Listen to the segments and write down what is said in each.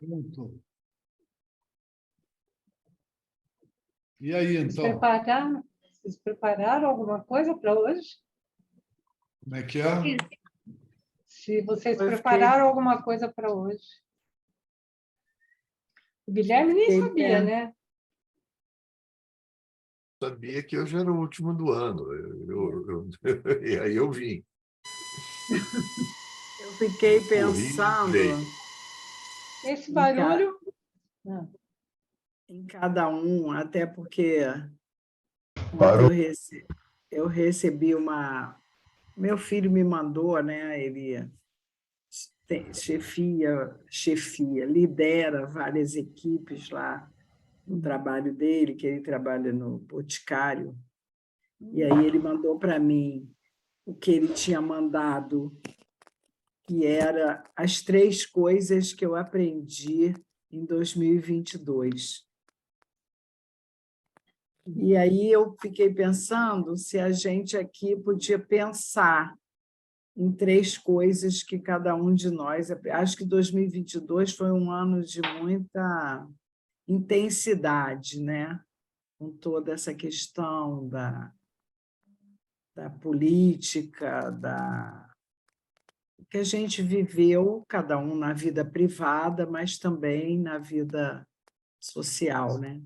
Pronto. E aí, então? Vocês prepararam alguma coisa para hoje? Como é que é? Se vocês prepararam alguma coisa para hoje. O Guilherme nem sabia, né? Sabia que hoje era o último do ano. E aí eu vim. Eu fiquei pensando Esse barulho... em cada um, até porque Parou. eu recebi uma... Meu filho me mandou, né? Ele lidera várias equipes lá no trabalho dele, que ele trabalha no Boticário. E aí ele mandou para mim o que ele tinha mandado, que era as 3 coisas que eu aprendi em 2022. E aí eu fiquei pensando se a gente aqui podia pensar em 3 coisas que cada um de nós... Acho que 2022 foi um ano de muita intensidade, né? Com toda essa questão da política, que a gente viveu, cada um na vida privada, mas também na vida social, né?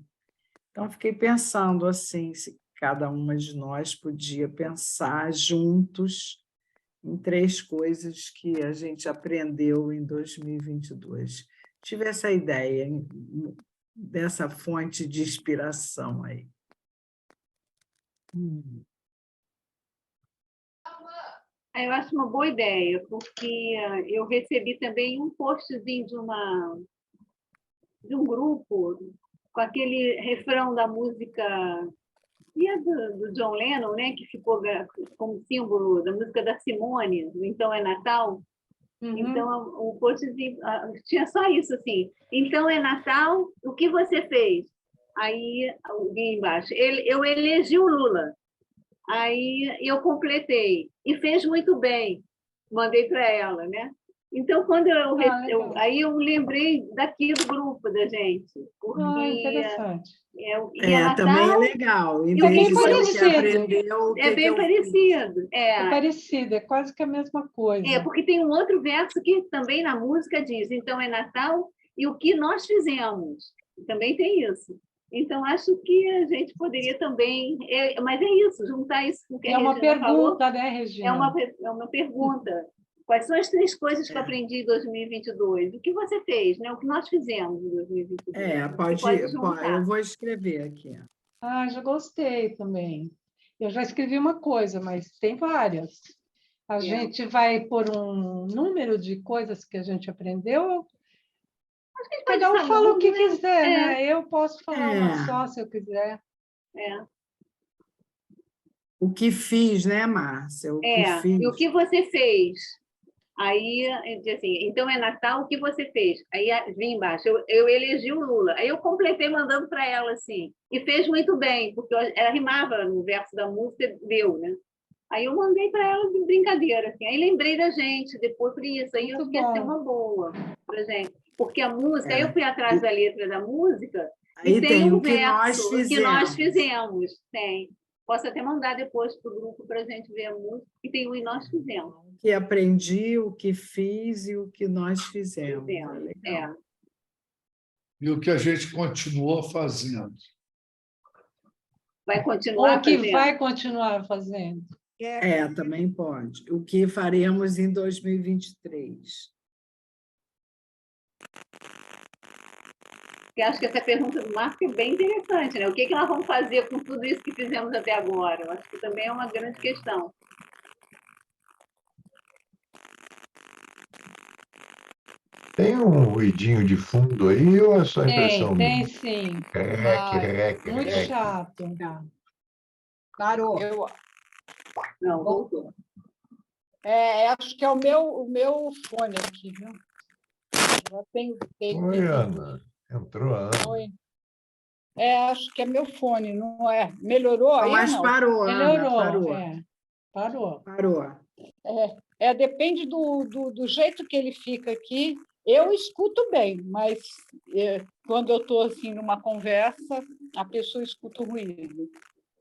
Então, fiquei pensando assim, se cada uma de nós podia pensar juntos em 3 coisas que a gente aprendeu em 2022. Tive essa ideia dessa fonte de inspiração aí. Eu acho uma boa ideia, porque eu recebi também um postzinho de um grupo com aquele refrão da música do John Lennon, né, que ficou como símbolo da música da Simone, Então é Natal. Então, o postzinho tinha só isso, assim. Então é Natal, o que você fez? Aí, alguém embaixo, eu elegi o Lula. Aí eu completei, e fez muito bem, mandei para ela, né? Então, quando aí eu lembrei daqui do grupo da gente, porque interessante. Também é legal, em vez de ser o que aprendeu, é bem parecido. É parecido, é quase que a mesma coisa. Porque tem um outro verso que também na música diz, então é Natal, e o que nós fizemos, também tem isso. Então, acho que a gente poderia também... mas é isso, juntar isso com o que a Regina falou. Né, Regina? É uma pergunta. Quais são as 3 coisas que eu aprendi em 2022? O que você fez, né? O que nós fizemos em 2022? Pode, eu vou escrever aqui. Já gostei também. Eu já escrevi uma coisa, mas tem várias. A gente vai pôr um número de coisas que a gente aprendeu. Cada um fala o que quiser, né? Eu posso falar uma só, se eu quiser. O que fiz, né, Márcia? E o que você fez? Aí, assim, então é Natal, o que você fez? Aí vim embaixo, eu elegi o Lula. Aí eu completei mandando para ela, assim, e fez muito bem, porque ela rimava no verso da música, deu, né? Aí eu mandei para ela de brincadeira, assim. Aí lembrei da gente, depois por isso. Aí eu acho que ia ser uma boa para gente. Porque a música, aí eu fui atrás da letra da música, e tem um verso que nós fizemos. Tem. Posso até mandar depois para o grupo para a gente ver a música, e tem o e nós fizemos. O que aprendi, o que fiz e o que nós fizemos. E o que a gente continuou fazendo. Vai continuar Ou o que fazendo. vai continuar fazendo. Também pode. O que faremos em 2023? Eu acho que essa pergunta do Marco é bem interessante, né? O que nós vamos fazer com tudo isso que fizemos até agora? Eu acho que também é uma grande questão. Tem um ruidinho de fundo aí ou é só impressão Tem minha? sim. Muito chato. Parou. Não, voltou. Acho que é o meu fone aqui, viu? Já tenho... Oi, Ana. Entrou a Ana. Oi. Acho que é meu fone, não é? Melhorou aí? Mas não? parou, Melhorou, Ana, parou. Parou. Depende do jeito que ele fica aqui, Eu escuto bem, mas quando eu estou assim, numa conversa, a pessoa escuta o ruído.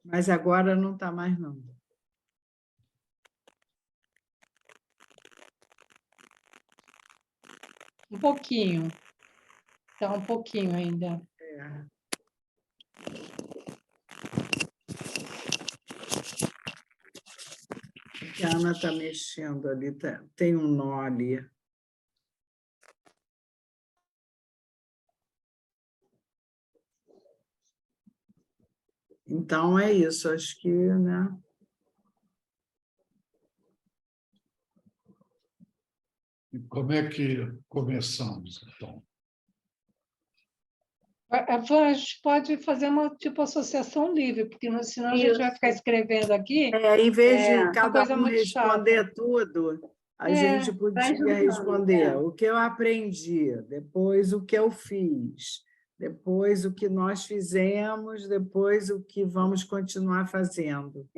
Mas agora não está mais, não. Um pouquinho. Está um pouquinho ainda. É. Porque a Ana está mexendo ali, tem um nó ali. Então, é isso, acho que, né? E como é que começamos, então? A gente pode fazer uma tipo associação livre, porque senão a gente vai ficar Isso. escrevendo aqui. Em vez de É, cada coisa um muito responder tudo, a gente vai podia juntando, responder o que eu aprendi, depois o que eu fiz, depois o que nós fizemos, depois o que vamos continuar fazendo,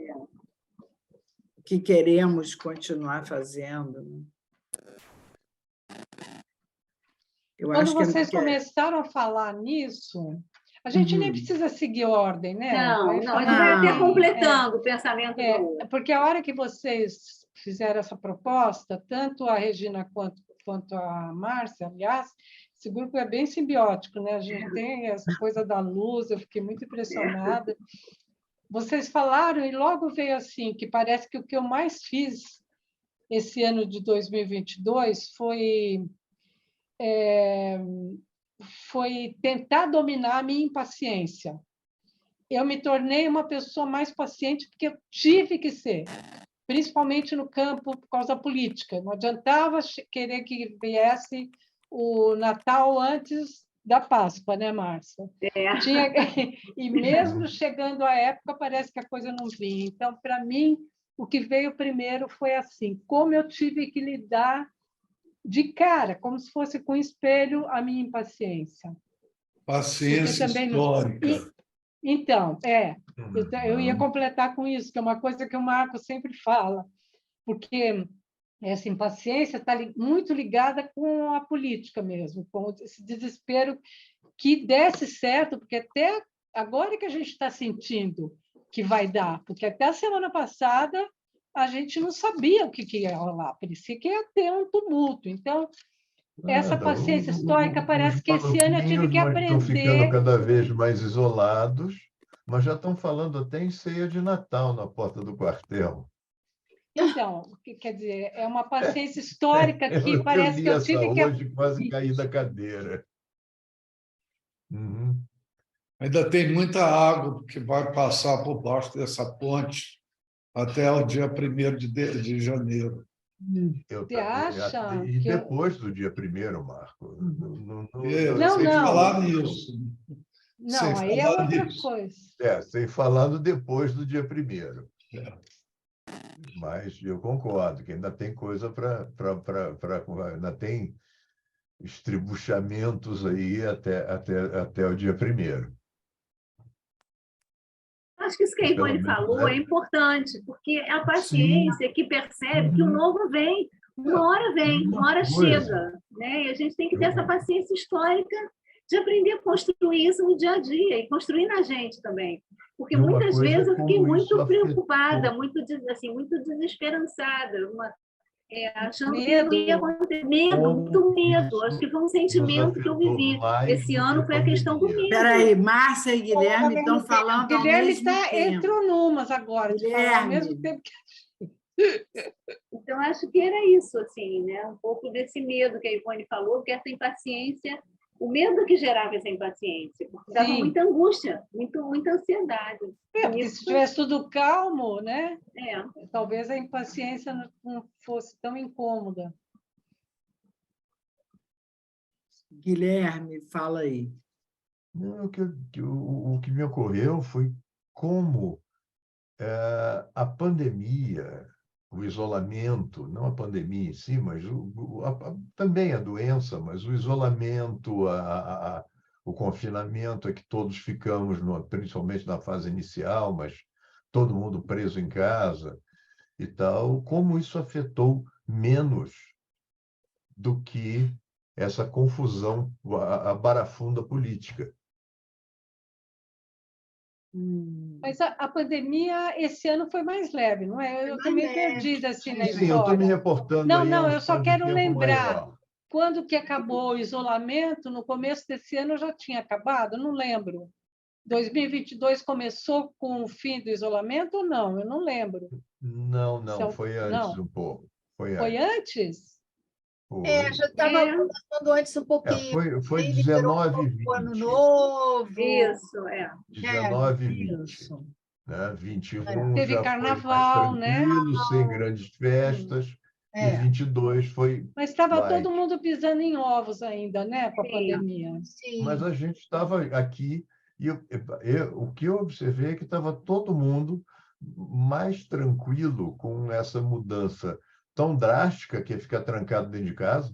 o que queremos continuar fazendo, né? Eu Quando acho que vocês começaram a falar nisso, a gente nem Uhum. precisa seguir ordem, né? Não, Vai não, a gente falando vai até assim, completando o pensamento do outro. porque a hora que vocês fizeram essa proposta, tanto a Regina quanto a Márcia, aliás, esse grupo é bem simbiótico, né? A gente tem essa coisa da luz, eu fiquei muito impressionada. Vocês falaram e logo veio assim, que parece que o que eu mais fiz esse ano de 2022 foi tentar dominar a minha impaciência. Eu me tornei uma pessoa mais paciente porque eu tive que ser, principalmente no campo por causa da política. Não adiantava querer que viesse o Natal antes da Páscoa, né, Márcia? E mesmo chegando a época, parece que a coisa não vinha. Então, para mim, o que veio primeiro foi assim, como eu tive que lidar de cara, como se fosse com um espelho, a minha impaciência. Paciência histórica. Então, eu ia completar com isso, que é uma coisa que o Marco sempre fala, porque essa impaciência está muito ligada com a política mesmo, com esse desespero que desse certo, porque até agora que a gente está sentindo que vai dar, porque até a semana passada a gente não sabia o que ia rolar, parecia que ia ter um tumulto. Então, essa paciência histórica parece que esse ano eu tive que Estão ficando aprender. cada vez mais isolados, mas já estão falando até em ceia de Natal na porta do quartel. Então, quer dizer, é uma paciência histórica que Eu parece li que eu essa tive que... hoje, quase caí da cadeira. Uhum. Ainda tem muita água que vai passar por baixo dessa ponte até o dia 1º de janeiro. Você acha E que... depois do dia 1º, Marco. Sem falar nisso. Não, aí é outra coisa. Sem falando depois do dia 1º. É. Mas eu concordo que ainda tem coisa para... Ainda tem estribuchamentos aí até o dia 1º. Acho que isso que a Ivone falou é importante, porque é a paciência que percebe que o novo vem, uma hora chega, né? E a gente tem que ter essa paciência histórica de aprender a construir isso no dia a dia e construir na gente também. Porque muitas vezes eu fiquei muito preocupada, muito desesperançada, achando que não ia acontecer. Muito medo. Acho que foi um sentimento que eu vivi. Esse ano foi a questão do medo. Espera aí, Márcia e Guilherme estão falando ao mesmo tempo. Entrou numas agora, de falar ao mesmo tempo que... Então, acho que era isso, assim, né? Um pouco desse medo que a Ivone falou, que essa impaciência, o medo que gerava essa impaciência, porque dava muita angústia, muita ansiedade. Porque se tivesse tudo calmo, né? É. Talvez a impaciência não fosse tão incômoda. Guilherme, fala aí. Não, o que me ocorreu foi como a pandemia, o isolamento, não a pandemia em si, mas também a doença, mas o isolamento, o confinamento é que todos ficamos, principalmente na fase inicial, mas todo mundo preso em casa e tal, como isso afetou menos do que essa confusão, a barafunda política. Mas a pandemia esse ano foi mais leve, não é? Eu estou meio perdida assim na Sim, eu estou me história. reportando Não, aí a não, um eu só espaço de quero tempo lembrar maior. quando que acabou o isolamento. No começo desse ano já tinha acabado? Não lembro. 2022 começou com o fim do isolamento ou não? Eu não lembro. Não, não, foi antes Não, um pouco. Foi foi antes. antes? Foi. Já estava começando antes um pouquinho. Foi Aí liberou um 19 e pouco o ano 20. novo. Isso, é. 19 e 20. Isso. Né? 21 Teve já foi mais carnaval, né? tranquilo, sem grandes festas, e É, 22 foi Mas estava todo light. mundo pisando em ovos ainda, né, com a Sim. pandemia. Mas sim. a gente estava aqui, e o que eu observei é que estava todo mundo mais tranquilo com essa mudança tão drástica, que é ficar trancado dentro de casa,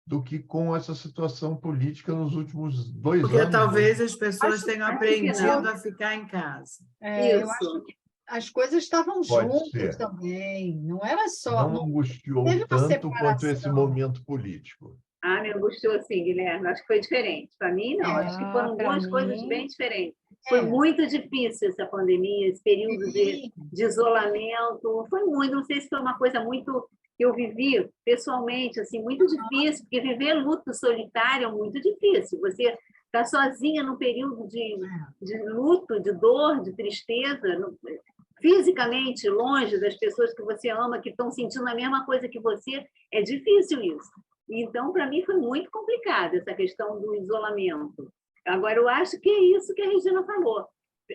do que com essa situação política nos últimos 2 Porque anos. talvez as pessoas tenham acho que não. aprendido a ficar em casa. Eu Isso. acho que as coisas estavam Pode juntas ser. também. Não era só. Não Não angustiou teve uma tanto quanto esse separação. momento político. Ah, me angustiou assim, Guilherme. Acho que foi diferente. Para mim, não. Acho que foram Para duas coisas mim, bem diferentes. Foi É. muito difícil essa pandemia, esse período Sim. de isolamento. Foi muito, não sei se foi uma coisa muito que eu vivi pessoalmente, assim, muito difícil, porque viver luto solitário é muito difícil. Você está sozinha num período de luto, de dor, de tristeza, fisicamente longe das pessoas que você ama, que estão sentindo a mesma coisa que você, é difícil isso. Então, para mim, foi muito complicado essa questão do isolamento. Agora, eu acho que é isso que a Regina falou.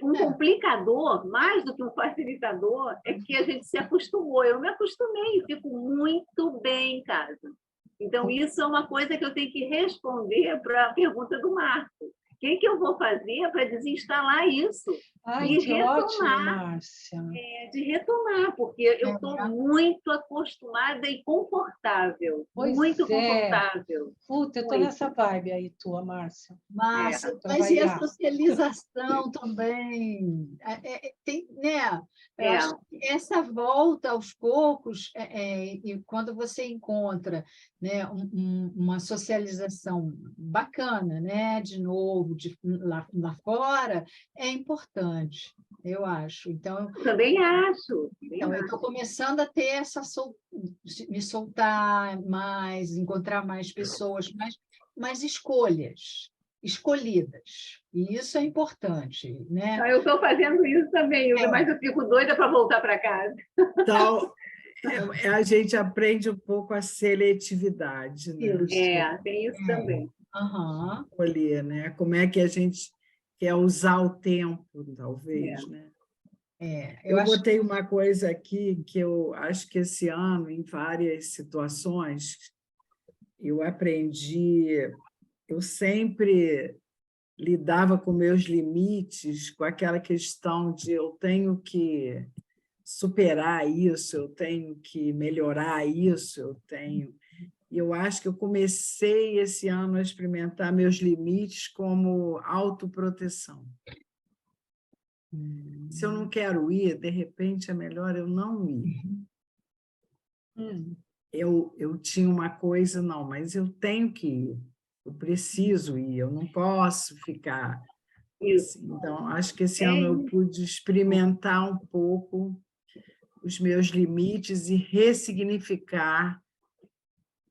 Um complicador, mais do que um facilitador, é que a gente se acostumou. Eu me acostumei e fico muito bem em casa. Então, isso é uma coisa que eu tenho que responder para a pergunta do Marco. O que eu vou fazer para desinstalar isso? ai, E que ótimo, retomar, Márcia. porque eu estou muito acostumada e confortável. Pois Muito é. confortável. Puta, eu estou Muito. nessa vibe aí tua, Márcia. Márcia, mas e a trabalhar. socialização também? Tem, né? Eu É. acho que essa volta aos poucos, e quando você encontra, né, uma socialização bacana, né, de novo, lá fora, é importante, eu acho. Então, Eu também acho. eu estou começando a ter me soltar mais, encontrar mais pessoas, mais escolhidas. E isso é importante, né? Eu estou fazendo isso também, mas eu fico doida para voltar para casa. Então, a gente aprende um pouco a seletividade, né? Tem isso também. Aham. Escolher, né? Como é que a gente quer usar o tempo, talvez, né? Eu Eu acho botei uma coisa aqui que eu acho que esse ano, em várias situações, eu aprendi, eu sempre lidava com meus limites, com aquela questão de eu tenho que superar isso, eu tenho que melhorar isso, E eu acho que eu comecei esse ano a experimentar meus limites como autoproteção. Se eu não quero ir, de repente é melhor eu não ir. Eu tinha uma coisa, não, mas eu tenho que ir, eu preciso ir, eu não posso ficar. Isso. Assim. Então, acho que esse ano eu pude experimentar um pouco os meus limites e ressignificar,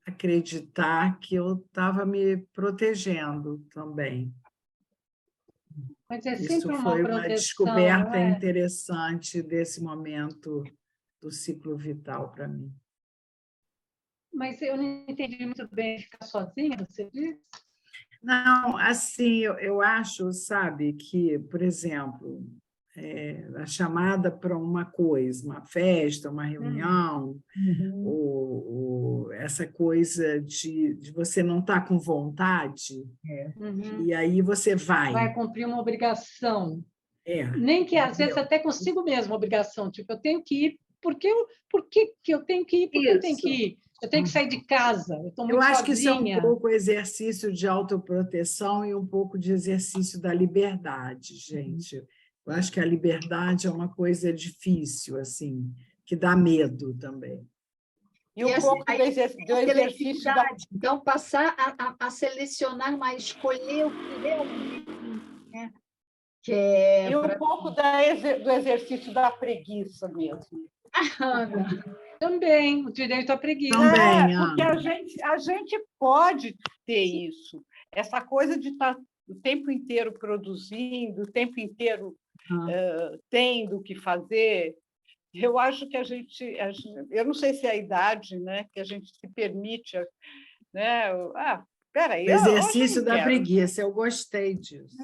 acreditar que eu estava me protegendo também. Mas é Isso sempre uma foi uma proteção, descoberta não é? interessante desse momento do ciclo vital para mim. Mas eu não entendi muito bem ficar sozinha, você disse? Não, assim, eu acho, sabe, que, por exemplo, a chamada para uma coisa, uma festa, uma reunião, ou essa coisa de você não estar com vontade, e aí você vai. Vai cumprir uma obrigação. É. Nem que, às vezes, até consigo mesmo uma obrigação. Tipo, eu tenho que ir, por que eu tenho que ir? Porque eu tenho que ir? Eu tenho que sair de casa, eu estou muito Eu acho sozinha. que isso é um pouco exercício de autoproteção e um pouco de exercício da liberdade, gente. Eu acho que a liberdade é uma coisa difícil, assim, que dá medo também. E um assim, pouco do aí exercício a da... seletividade. Então, passar a selecionar mais, escolher o que realmente, né, que é E um para pouco do exercício da preguiça mesmo. Ana. Também, o direito à preguiça. Também, Porque Ana. a gente pode ter isso. Essa coisa de estar o tempo inteiro produzindo, o tempo inteiro tendo que fazer. Eu acho que a gente... Eu não sei se é a idade, né, que a gente se permite... Né? Espera aí, O exercício hoje da não quero. preguiça, eu gostei disso.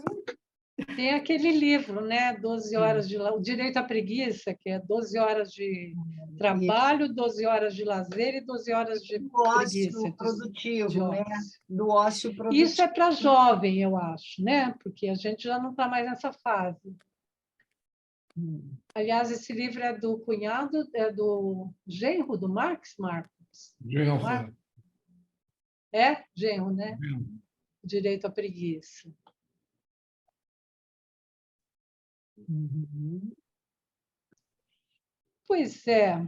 Tem aquele livro, né? 12 horas de o direito à preguiça, que é 12 horas de trabalho, 12 horas de lazer e 12 horas de do ócio preguiça. de produtivo, né? ócio. Do ócio produtivo. Isso é para jovem, eu acho, né? Porque a gente já não está mais nessa fase. Aliás, esse livro é do cunhado, é do genro do Marx. Genro. É? Genro, né? Direito à preguiça. Pois é.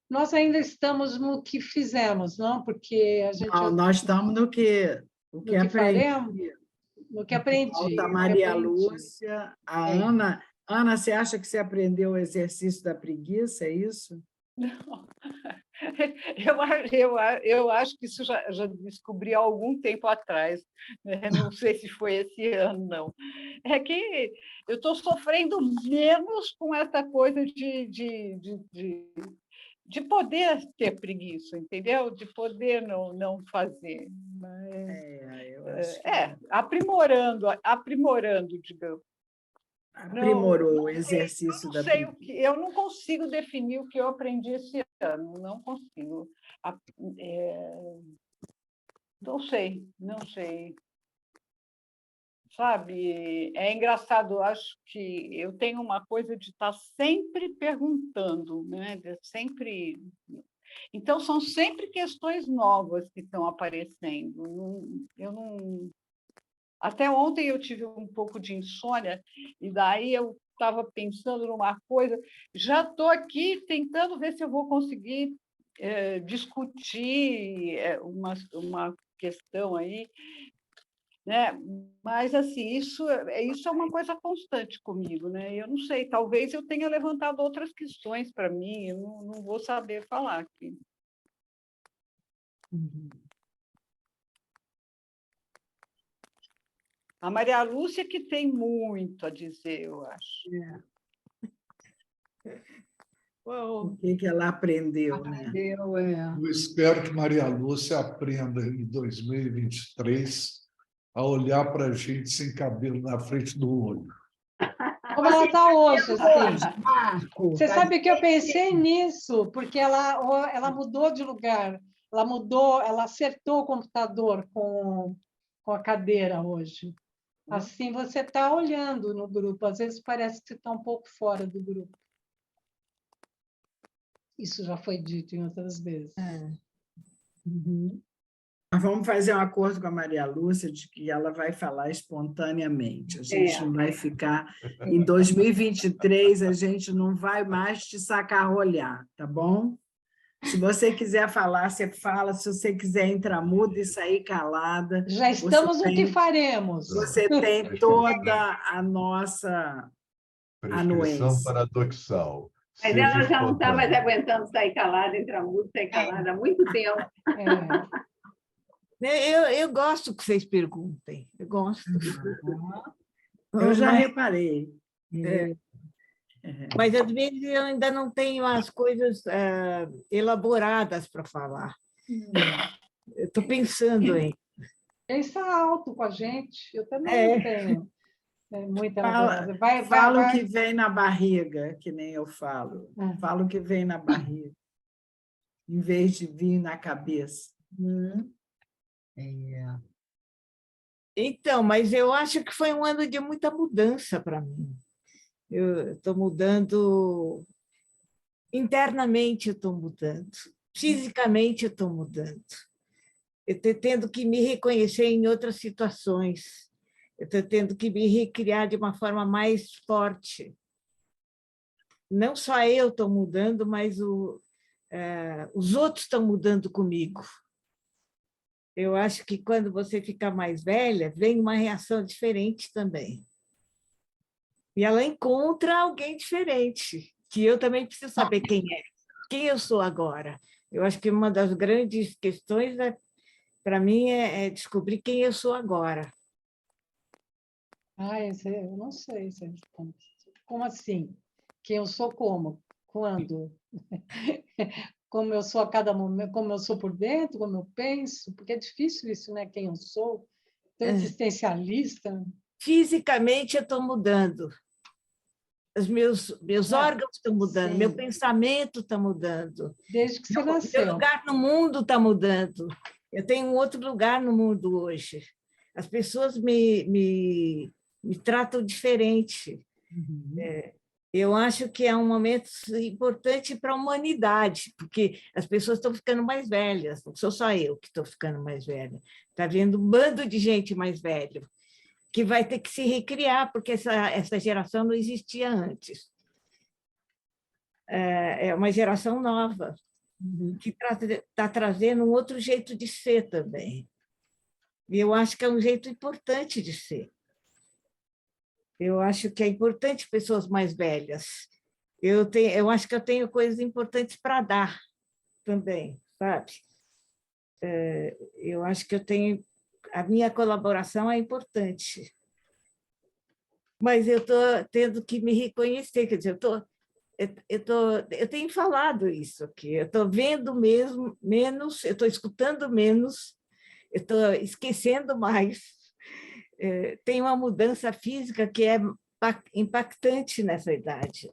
Nós ainda estamos no que fizemos, não? Porque a gente... Não, nós estamos no que faremos, no que aprendi. Falta a Maria Lúcia, a Ana. Ana, você acha que você aprendeu o exercício da preguiça, é isso? Não. Eu acho que isso já descobri há algum tempo atrás, né? Não sei se foi esse ano, não. É que eu estou sofrendo menos com essa coisa de poder ter preguiça, entendeu? De poder não fazer. Eu acho que aprimorando, digamos. aprimorou o exercício da preguiça. Eu não consigo definir o que eu aprendi esse ano, não consigo. Não sei. Sabe, é engraçado, eu acho que eu tenho uma coisa de estar sempre perguntando, né? Então, são sempre questões novas que estão aparecendo. Até ontem eu tive um pouco de insônia, e daí eu estava pensando numa coisa, já estou aqui tentando ver se eu vou conseguir discutir uma questão aí, né? Mas, assim, isso é uma coisa constante comigo, né? Eu não sei, talvez eu tenha levantado outras questões para mim, eu não vou saber falar aqui. A Maria Lúcia que tem muito a dizer, eu acho. O que ela aprendeu, né? Eu espero que Maria Lúcia aprenda em 2023 a olhar para a gente sem cabelo na frente do olho. Como ela está hoje, assim. Marco, Você sabe que eu pensei nisso, porque ela mudou de lugar, ela acertou o computador com a cadeira hoje. Assim, você está olhando no grupo, às vezes parece que você está um pouco fora do grupo. Isso já foi dito em outras vezes. Nós vamos fazer um acordo com a Maria Lúcia de que ela vai falar espontaneamente. A gente não vai ficar... Em 2023, a gente não vai mais te sacarolhar, tá bom? Se você quiser falar, você fala. Se você quiser entrar muda e sair calada... Já estamos no que faremos. Você tem toda a nossa Prescrição anuência. paradoxal. Mas Seja ela já não está mais espontânea. aguentando sair calada, entrar mudo, sair calada há muito tempo. Eu gosto que vocês perguntem, eu gosto. Eu já reparei. Mas, às vezes, eu ainda não tenho as coisas elaboradas para falar. Eu estou pensando em... Pensa alto com a gente. Eu também não tenho muita elaboração. Fala o que vem na barriga, que nem eu falo. Fala o que vem na barriga, em vez de vir na cabeça. Então, mas eu acho que foi um ano de muita mudança para mim. Eu estou mudando internamente, eu estou mudando, fisicamente eu estou mudando. Eu estou tendo que me reconhecer em outras situações. Eu estou tendo que me recriar de uma forma mais forte. não só eu estou mudando, mas os outros estão mudando comigo. Eu acho que quando você fica mais velha, vem uma reação diferente também. E ela encontra alguém diferente, que eu também preciso saber quem é, quem eu sou agora. Eu acho que uma das grandes questões, para mim, é descobrir quem eu sou agora. Eu não sei. Como assim? Quem eu sou como? Quando? Como eu sou a cada momento, como eu sou por dentro, como eu penso? Porque é difícil isso, né? Quem eu sou, tão existencialista. Fisicamente, eu estou mudando. Os meus órgãos estão mudando, sim. meu pensamento está mudando. Desde que você nasceu. Meu lugar no mundo está mudando. Eu tenho um outro lugar no mundo hoje. As pessoas me tratam diferente. Eu acho que é um momento importante para a humanidade, porque as pessoas estão ficando mais velhas, não sou só eu que estou ficando mais velha. Está vendo um bando de gente mais velha, que vai ter que se recriar, porque essa geração não existia antes. É uma geração nova, que está trazendo um outro jeito de ser também. E eu acho que é um jeito importante de ser. Eu acho que é importante pessoas mais velhas. Eu acho que eu tenho coisas importantes para dar também, sabe? Eu acho que a minha colaboração é importante. Mas eu estou tendo que me reconhecer, quer dizer, eu tenho falado isso aqui, eu estou vendo menos, eu estou escutando menos, eu estou esquecendo mais. Tem uma mudança física que é impactante nessa idade.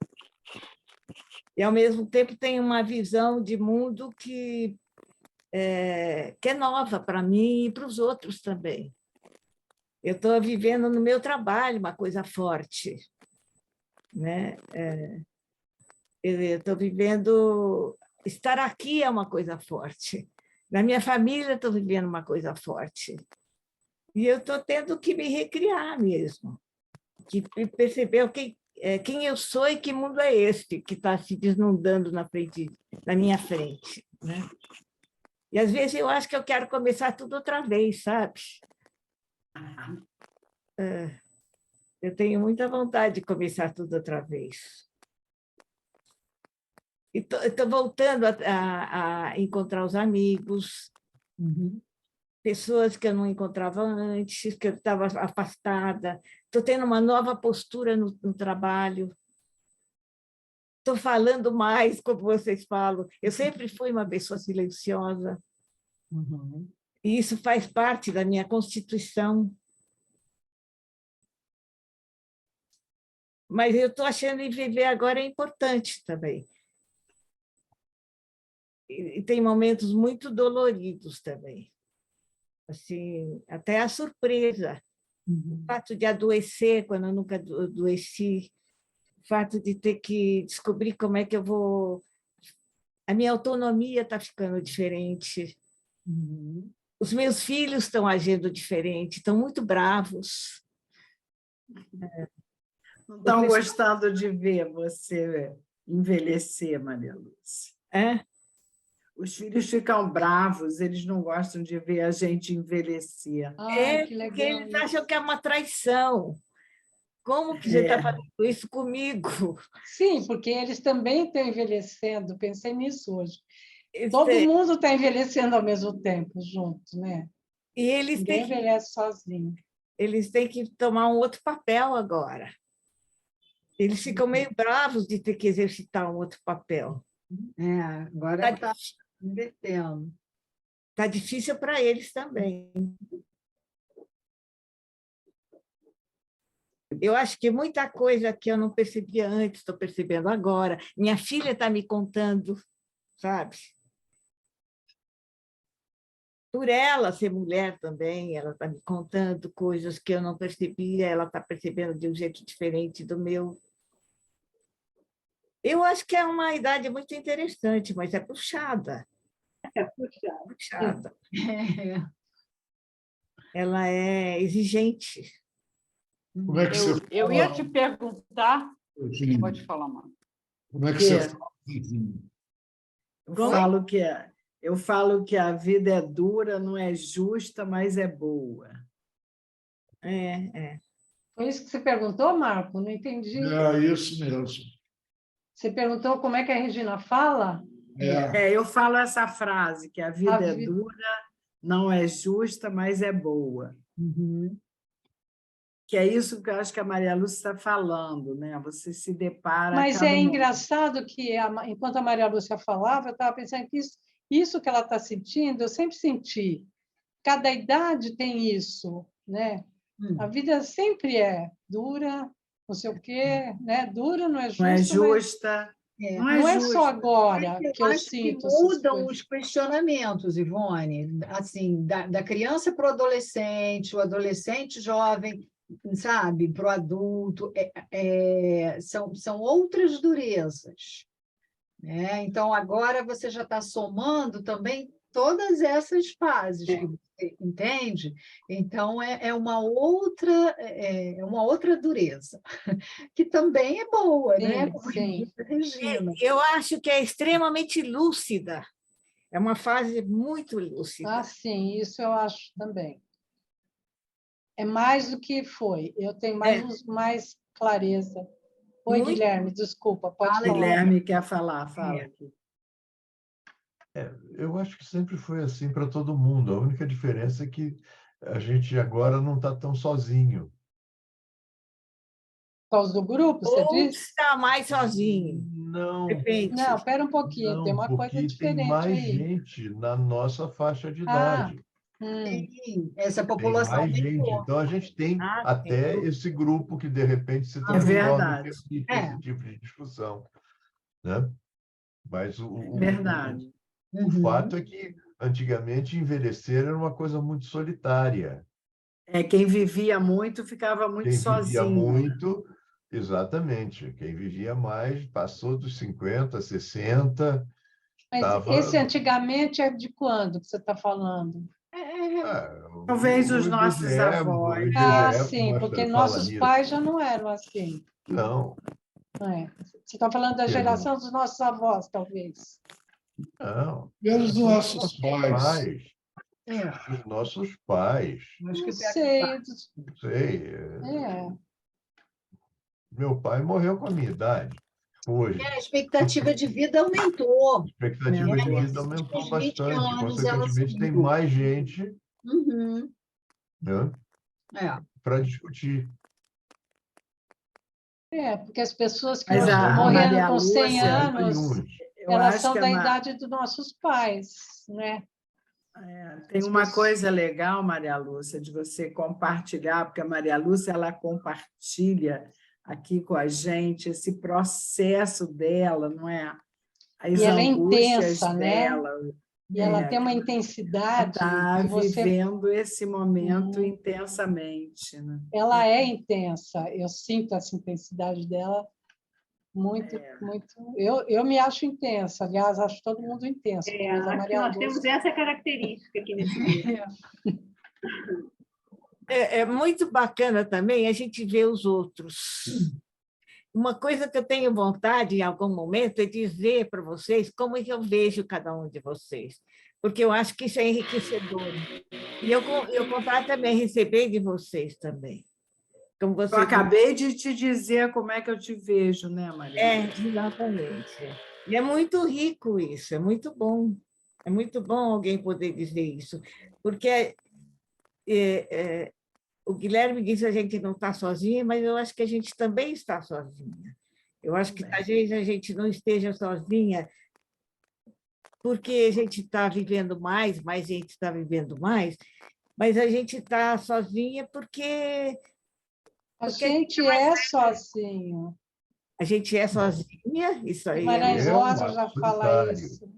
E, ao mesmo tempo, tem uma visão de mundo que é nova para mim e para os outros também. Eu estou vivendo no meu trabalho uma coisa forte, né? Eu estou vivendo... Estar aqui é uma coisa forte. Na minha família, estou vivendo uma coisa forte. E eu estou tendo que me recriar mesmo, que perceber quem eu sou e que mundo é esse que está se desnudando na minha frente, né? E, às vezes, eu acho que eu quero começar tudo outra vez, sabe? Eu tenho muita vontade de começar tudo outra vez. Estou voltando a encontrar os amigos, pessoas que eu não encontrava antes, que eu estava afastada. Estou tendo uma nova postura no trabalho. Estou falando mais, como vocês falam. Eu sempre fui uma pessoa silenciosa. E isso faz parte da minha constituição. Mas eu estou achando que viver agora é importante também. E tem momentos muito doloridos também. Assim, até a surpresa. O fato de adoecer quando eu nunca adoeci, o fato de ter que descobrir como é que eu vou... A minha autonomia está ficando diferente. Os meus filhos estão agindo diferente, estão muito bravos. Não estão gostando de ver você envelhecer, Maria Lúcia. Os filhos ficam bravos, eles não gostam de ver a gente envelhecer. Que legal, porque eles acham que é uma traição. Como que você está fazendo isso comigo? Sim, porque eles também estão envelhecendo. Pensei nisso hoje. Todo mundo está envelhecendo ao mesmo tempo, junto, né? E eles Ninguém envelhece sozinho. Eles têm que tomar um outro papel agora. Eles ficam meio bravos de ter que exercitar um outro papel. Agora está invertendo. Está difícil para eles também. Eu acho que muita coisa que eu não percebia antes, estou percebendo agora. Minha filha está me contando, sabe? Por ela ser mulher também, ela está me contando coisas que eu não percebia, ela está percebendo de um jeito diferente do meu. Eu acho que é uma idade muito interessante, mas é puxada. Puxada. Ela é exigente. Como é que você Eu ia fala? te perguntar... Pode falar, Mara. Como é que Que você é? fala? Eu falo que a vida é dura, não é justa, mas é boa. Foi isso que você perguntou, Marco? Não entendi. É isso mesmo. Você perguntou como é que a Regina fala? Eu falo essa frase, que a vida é vida- dura, não é justa, mas é boa. Uhum. Que é isso que eu acho que a Maria Lúcia está falando, né? Você se depara a Mas cada é momento. engraçado que, enquanto a Maria Lúcia falava, eu estava pensando que isso que ela está sentindo, eu sempre senti. Cada idade tem isso, né? A vida sempre é dura, não sei o quê, né? Dura, não é Não é justa, mas justa, É. não é não é justa. só agora Eu que eu acho que sinto essas mudam coisas. os questionamentos, Ivone, assim, da criança para o adolescente jovem, sabe, para o adulto, são outras durezas, né? Então, agora você já está somando também todas essas fases que você entende, então é uma outra dureza, que também é boa, né? Sim, Como sim. disse a Regina. Eu acho que é extremamente lúcida. É uma fase muito lúcida. Ah, sim, isso eu acho também. É mais do que foi. Eu tenho mais clareza. Oi, Muito. Guilherme, desculpa, pode Fala, falar. Guilherme quer falar, fala aqui. Eu acho que sempre foi assim para todo mundo. A única diferença é que a gente agora não está tão sozinho. Por causa do grupo, você Ou disse? está mais sozinho. Não, Repente. Não, espera um pouquinho, tem não, uma coisa porque tem diferente mais aí. gente na nossa faixa de Ah, idade. Sim, essa Tem população mais gente. aumentou. Então, a gente tem Ah, sim. até esse grupo que, de repente, se É transforma e verdade, permite esse tipo de discussão, né? Mas verdade. o fato é que, antigamente, envelhecer era uma coisa muito solitária. Quem vivia muito ficava muito Quem vivia sozinho. muito, exatamente. Quem vivia mais, passou dos 50, 60, mas esse estava... antigamente é de quando que você está falando? Talvez os O nossos IBGE, o avós. Ah, IBGE sim, porque fala nossos nisso. pais já não eram assim. Não, Não é? Você está falando da geração dos nossos avós, talvez. não. Pelos Os nossos pais. pais. É, Os nossos pais. acho Não que sei. Não sei. É. Meu pai morreu com a minha idade. Hoje. a expectativa de vida aumentou. A expectativa de vida Nos aumentou últimos 20 bastante. anos ela Consequentemente, tem subiu. mais gente, Uhum. né, É. para discutir. Porque as pessoas que Mas hoje a morreram Maria com 100 Lúcia, anos, eu elas acho são que da idade dos nossos pais, né? tem uma coisa legal, Maria Lúcia, de você compartilhar, porque a Maria Lúcia ela compartilha aqui com a gente esse processo dela, não é? As E ela é angústias intensa, né? dela. E ela tem uma Ela intensidade está que você... vivendo esse momento intensamente, né? Ela é intensa, eu sinto essa intensidade dela muito, muito... Eu me acho intensa, aliás, acho todo mundo intenso, mas a Acho que Maria nós temos Lúcia... essa característica aqui nesse grupo. É muito bacana também a gente ver os outros. Uma coisa que eu tenho vontade, em algum momento, é dizer para vocês como é que eu vejo cada um de vocês, porque eu acho que isso é enriquecedor. E eu vontade também receber de vocês também. Como Eu vocês... acabei de te dizer como é que eu te vejo, né, Maria? Exatamente. E é muito rico isso, é muito bom. É muito bom alguém poder dizer isso, porque o Guilherme disse que a gente não está sozinha, mas eu acho que a gente também está sozinha. Eu acho que talvez a gente não esteja sozinha porque a gente está vivendo mais gente está vivendo mais, mas a gente está sozinha porque A gente é sozinho. a gente é sozinha, isso aí Guimarães Eu Rosa já acho fala solitário. isso.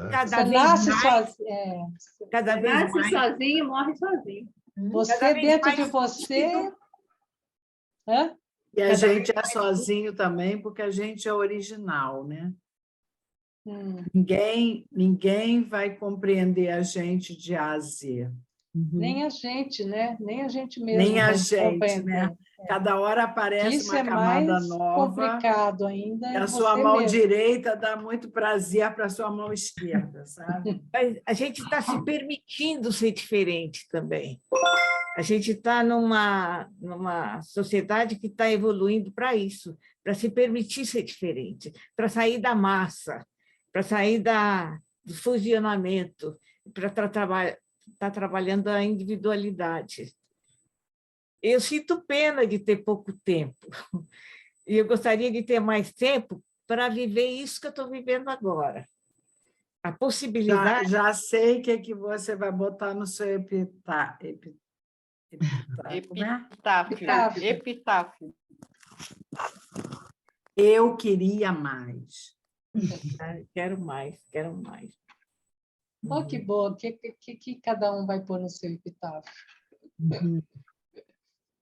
cada Você vez nasce mais, sozinho. cada vez Nasce mais. sozinho e morre sozinho. Você, Cada vez dentro mais de você... Hã? E a gente é sozinho também porque a gente é original, né? Ninguém vai compreender a gente de A a Z. Nem a gente, né? Nem a gente mesmo Nem a gente, compreende. né? Cada hora aparece Isso uma é camada mais nova. complicado ainda. E a é sua você mão mesmo. direita dá muito prazer para a sua mão esquerda, sabe? Mas a gente está se permitindo ser diferente também. A gente está numa sociedade que está evoluindo para isso, para se permitir ser diferente, para sair da massa, para sair do fusionamento, para estar trabalhando a individualidade. Eu sinto pena de ter pouco tempo, e eu gostaria de ter mais tempo para viver isso que eu estou vivendo agora. A possibilidade... Já sei o que você vai botar no seu como é? Epitáfio. Eu queria mais. Quero mais, quero mais. Oh, que bom. O que cada um vai pôr no seu epitáfio?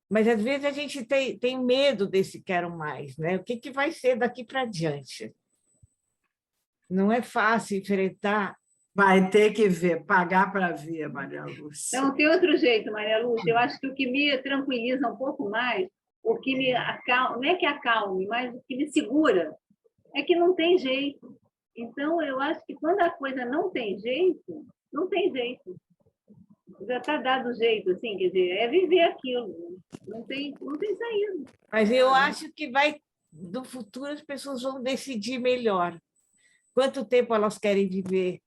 Mas, às vezes, a gente tem medo desse quero mais, né? O que vai ser daqui para diante? Não é fácil enfrentar. Vai ter que ver, pagar para ver, Maria Lúcia. Não tem outro jeito, Maria Lúcia. Eu acho que o que me tranquiliza um pouco mais, o que me acalma, não é que acalme, mas o que me segura, é que não tem jeito. Então, eu acho que quando a coisa não tem jeito, não tem jeito. Já está dado o jeito, assim, quer dizer, é viver aquilo. Não tem saída. Mas eu acho que no futuro as pessoas vão decidir melhor quanto tempo elas querem viver,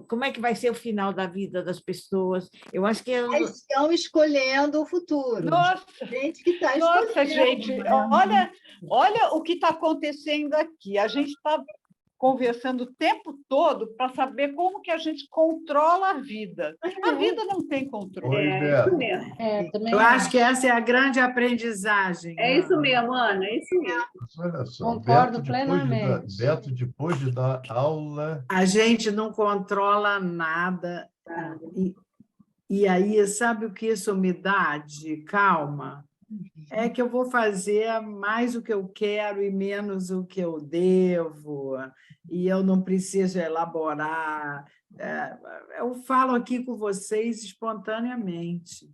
como é que vai ser o final da vida das pessoas. Eu acho que Eles estão escolhendo o futuro. Nossa, Gente que está escolhendo. nossa, gente, olha o que está acontecendo aqui. A gente está conversando o tempo todo para saber como que a gente controla a vida. A vida não tem controle. Oi, É Beto. isso mesmo. Também Eu acho que essa é a grande aprendizagem. É isso mesmo, Ana, é isso mesmo. Olha só, Concordo Beto, plenamente. Beto, depois de dar aula... A gente não controla nada. E aí, sabe o que isso me dá de calma? É que eu vou fazer mais o que eu quero e menos o que eu devo, e eu não preciso elaborar. Eu falo aqui com vocês espontaneamente,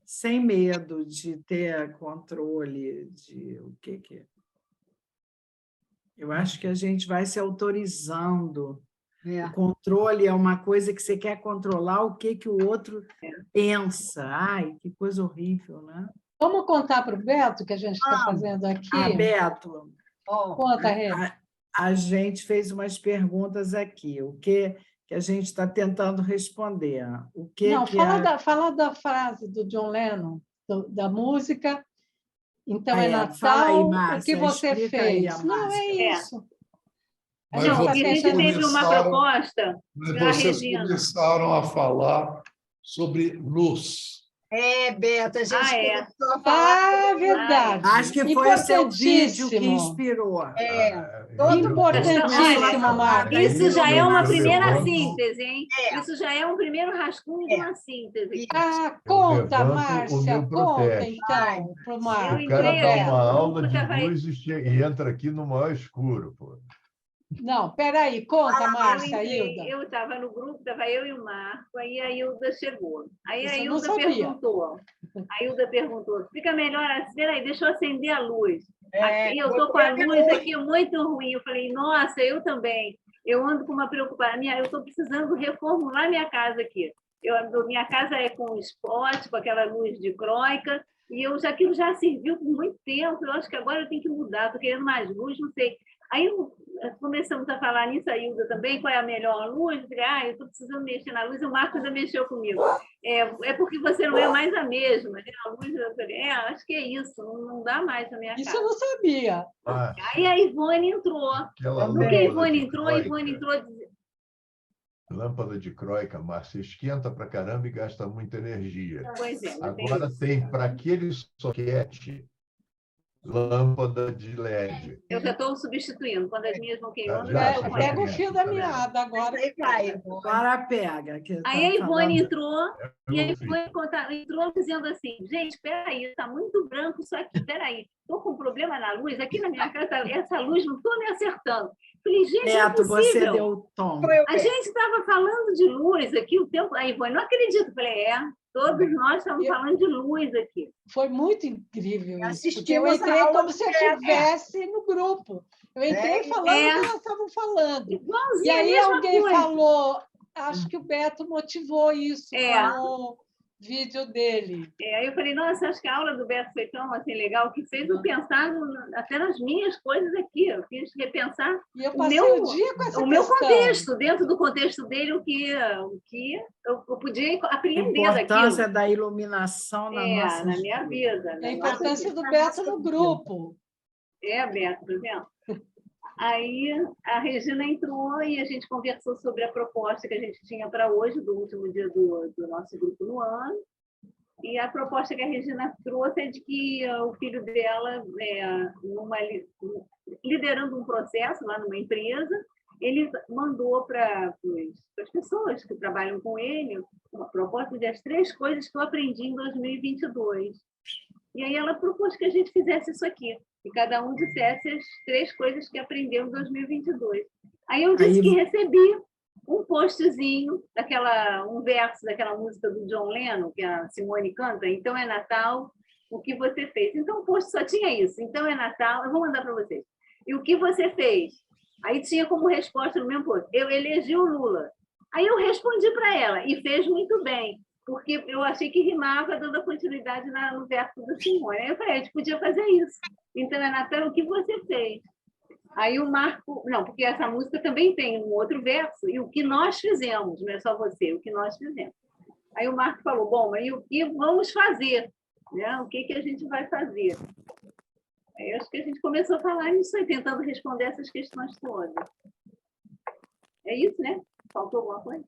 sem medo de ter controle de o que é. Eu acho que a gente vai se autorizando. O controle é uma coisa que você quer controlar o que o outro pensa. Ai, que coisa horrível, né? Vamos contar para o Beto o que a gente está fazendo aqui? Beto, Conta, Rê. a gente fez umas perguntas aqui. O que a gente está tentando responder? Fala da frase do John Lennon, da música. Então, é Natal, fala aí, Márcia, o que você explica aí, fez? Não, é isso. Mas Não, vocês porque a gente teve uma proposta Mas da vocês Regina. começaram a falar sobre luz. Beto, a gente começou a falar. Verdade. Acho que foi o seu vídeo que inspirou. Importantíssimo, Marta. Isso já é uma primeira síntese, hein? Isso já é um primeiro rascunho de uma síntese. Conta, Márcia, conta, então, para o Marco. O cara dá uma aula de luz e entra aqui no maior escuro, pô. Não, peraí, conta, Márcia, Hilda. Eu estava no grupo, estava eu e o Marco, aí a Hilda chegou. Aí Isso a Hilda perguntou, fica melhor assim, peraí, deixa eu acender a luz. Aqui, eu estou com a luz aqui muito ruim. Eu falei, nossa, eu também. Eu ando com uma preocupação. Eu estou precisando reformular minha casa aqui. Minha casa é com spot, com aquela luz de croica, e aquilo já serviu por muito tempo. Eu acho que agora eu tenho que mudar, estou querendo mais luz, não sei. Aí começamos a falar nisso, a Hilda também, qual é a melhor luz? Eu falei, eu estou precisando mexer na luz, e o Marcos já mexeu comigo. É porque você não é mais a mesma, né? A luz, eu falei, acho que é isso, não dá mais na minha casa. Isso eu não sabia. Aí a Ivone entrou. Porque a Ivone entrou, Lâmpada de croica, Márcia, esquenta pra caramba e gasta muita energia. Pois é, Agora tem para aquele soquete lâmpada de LED. Eu já estou substituindo. Quando as minhas vão queimando, Já, eu já, estou já. Pega o fio da meada agora. Aí vai, Agora pega. Que Aí a tá Ivone falando. entrou, e a Eu fiz. Ivone entrou dizendo assim, gente, espera aí, está muito branco isso aqui, espera aí, estou com um problema na luz, aqui na minha casa, essa luz não estou me acertando. Falei, gente, não é Beto, você possível. deu o tom. A gente estava falando de luz aqui o tempo... A Ivone, não acredito. Falei, todos nós estamos falando de luz aqui. Foi muito incrível isso, porque Assistimos eu a entrei aula como do se eu Beto. estivesse no grupo. Eu entrei falando o que elas estavam falando. E Igualzinho, a aí mesma alguém coisa. falou, acho que o Beto motivou isso É. no vídeo dele. Aí eu falei, nossa, acho que a aula do Beto foi tão assim, legal, que fez eu pensar até nas minhas coisas aqui. Eu fiz repensar E eu passei o dia com essa o meu questão. contexto, dentro do contexto dele, o que eu podia A apreender importância daquilo. da iluminação na nossa Na minha vida. A importância do Beto no grupo. Beto, por exemplo. Aí a Regina entrou e a gente conversou sobre a proposta que a gente tinha para hoje, do último dia do nosso grupo no ano. E a proposta que a Regina trouxe é de que o filho dela, liderando um processo lá numa empresa, ele mandou para as pessoas que trabalham com ele uma proposta de as 3 coisas que eu aprendi em 2022. E aí ela propôs que a gente fizesse isso aqui, que cada um dissesse as 3 coisas que aprendeu em 2022. Aí eu disse que recebi um postzinho, um verso daquela música do John Lennon, que a Simone canta, Então é Natal, o que você fez? Então o post só tinha isso, então é Natal, eu vou mandar para vocês. E o que você fez? Aí tinha como resposta no mesmo post, eu elegi o Lula. Aí eu respondi para ela, e fez muito bem, porque eu achei que rimava dando a continuidade no verso da Simone. Aí eu falei, a gente podia fazer isso. Então é Natal, o que você fez? Aí o Marco... Não, porque essa música também tem um outro verso, e o que nós fizemos, não é só você, o que nós fizemos. Aí o Marco falou, bom, mas e o que vamos fazer? Né? O que a gente vai fazer? Aí acho que a gente começou a falar nisso aí, tentando responder essas questões todas. É isso, né? Faltou alguma coisa?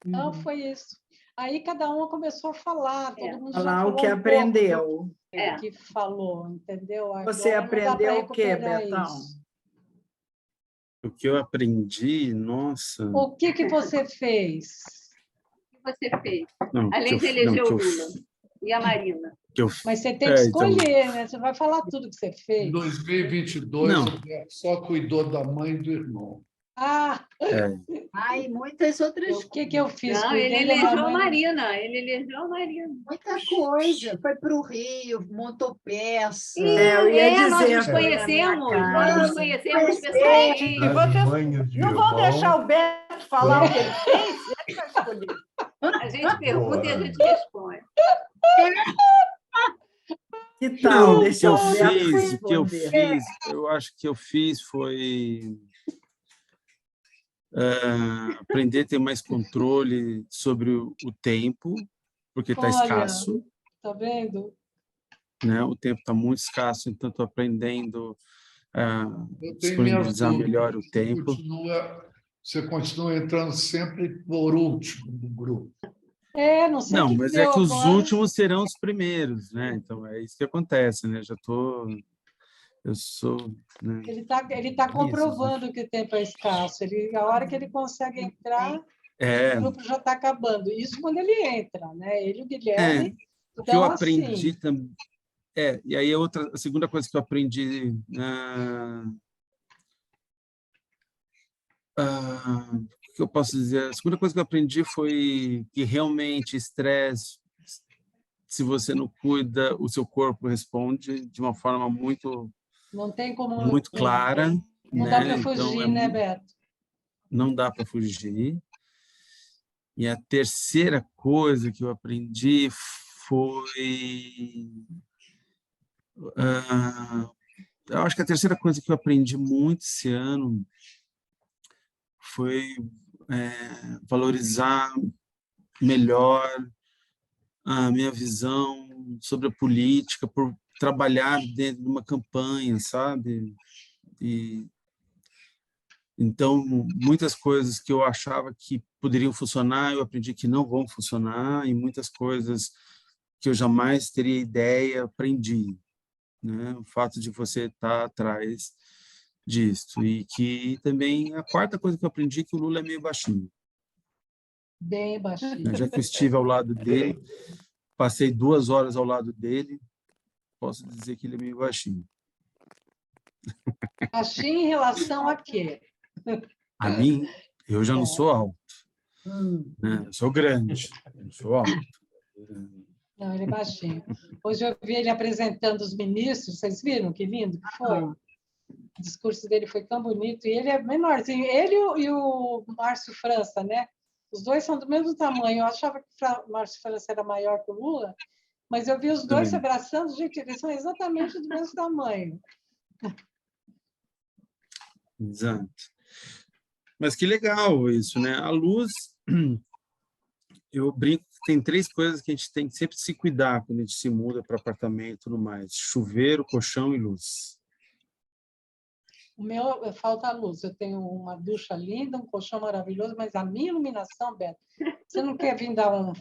Não, foi isso. Aí cada uma começou a falar, todo mundo já Falar falou o que um aprendeu. pouco do que falou, entendeu? Você Agora não dá pra aprendeu o quê, recuperar Betão? isso. O que eu aprendi, nossa... O que você fez? O que você fez? Não, Além de eleger o Lula e a Marina. Mas você tem que escolher, né? Você vai falar tudo que você fez. Em 2022, Não. o Beto só cuidou da mãe e do irmão. Ai, muitas outras O que eu fiz? Não, ele Cuidei da elegeu a mãe. Marina. Ele elegeu a Marina. Muita coisa. Foi para o Rio, montou peça. Eu ia nós dizer, nos foi na minha conhecemos. casa. Nós nos conhecemos pessoalmente. Das vocês mães de Não vão irmão. deixar o Beto falar o que ele fez? Ele vai escolher. A gente pergunta e a gente responde. Que tal? Não, Deixa o Beto o que eu responder. fiz, eu acho que eu fiz foi aprender a ter mais controle sobre o tempo, porque está Olha, escasso, tá vendo? né? O tempo está muito escasso, então estou aprendendo a Eu tenho minhas disponibilizar dúvidas. melhor o tempo. Você continua entrando sempre por último no grupo. Não sei o Não, que mas deu é que os agora. últimos serão os primeiros, né? Então é isso que acontece, né? Eu sou, né? Ele tá comprovando que o tempo é escasso. A hora que ele consegue entrar, o grupo já está acabando. Isso quando ele entra, né? Ele e o Guilherme. O que eu Então, aprendi assim, também. E aí a segunda coisa que eu aprendi o que eu posso dizer? A segunda coisa que eu aprendi foi que realmente estresse, se você não cuida, o seu corpo responde de uma forma muito não tem como... muito clara, Não né? dá para Então, fugir, né, Beto? não dá para fugir. E a terceira coisa que eu aprendi foi... eu acho que a terceira coisa que eu aprendi muito esse ano foi valorizar melhor a minha visão sobre a política, por trabalhar dentro de uma campanha, sabe? Então, muitas coisas que eu achava que poderiam funcionar, eu aprendi que não vão funcionar, e muitas coisas que eu jamais teria ideia, aprendi. né? O fato de você estar atrás disso. E que também a quarta coisa que eu aprendi é que o Lula é meio baixinho, Bem né? baixinho. Já que eu estive ao lado dele, passei 2 horas ao lado dele, posso dizer que ele é meio baixinho. Baixinho em relação a quê? A mim, eu já não sou alto, Hum, né? Eu sou grande, eu não sou alto. não, ele é baixinho. Hoje eu vi ele apresentando os ministros, vocês viram que lindo que foi? O discurso dele foi tão bonito, e ele é menorzinho. Ele e o Márcio França, né? Os dois são do mesmo tamanho. Eu achava que o Márcio França era maior que o Lula, mas eu vi os dois se Também. abraçando, gente, eles são exatamente do mesmo tamanho. Exato. Mas que legal isso, né? A luz, eu brinco que tem 3 coisas que a gente tem que sempre se cuidar quando a gente se muda para apartamento e tudo mais: chuveiro, colchão e luz. O meu, falta a luz. Eu tenho uma ducha linda, um colchão maravilhoso, mas a minha iluminação, Beto, você não quer vir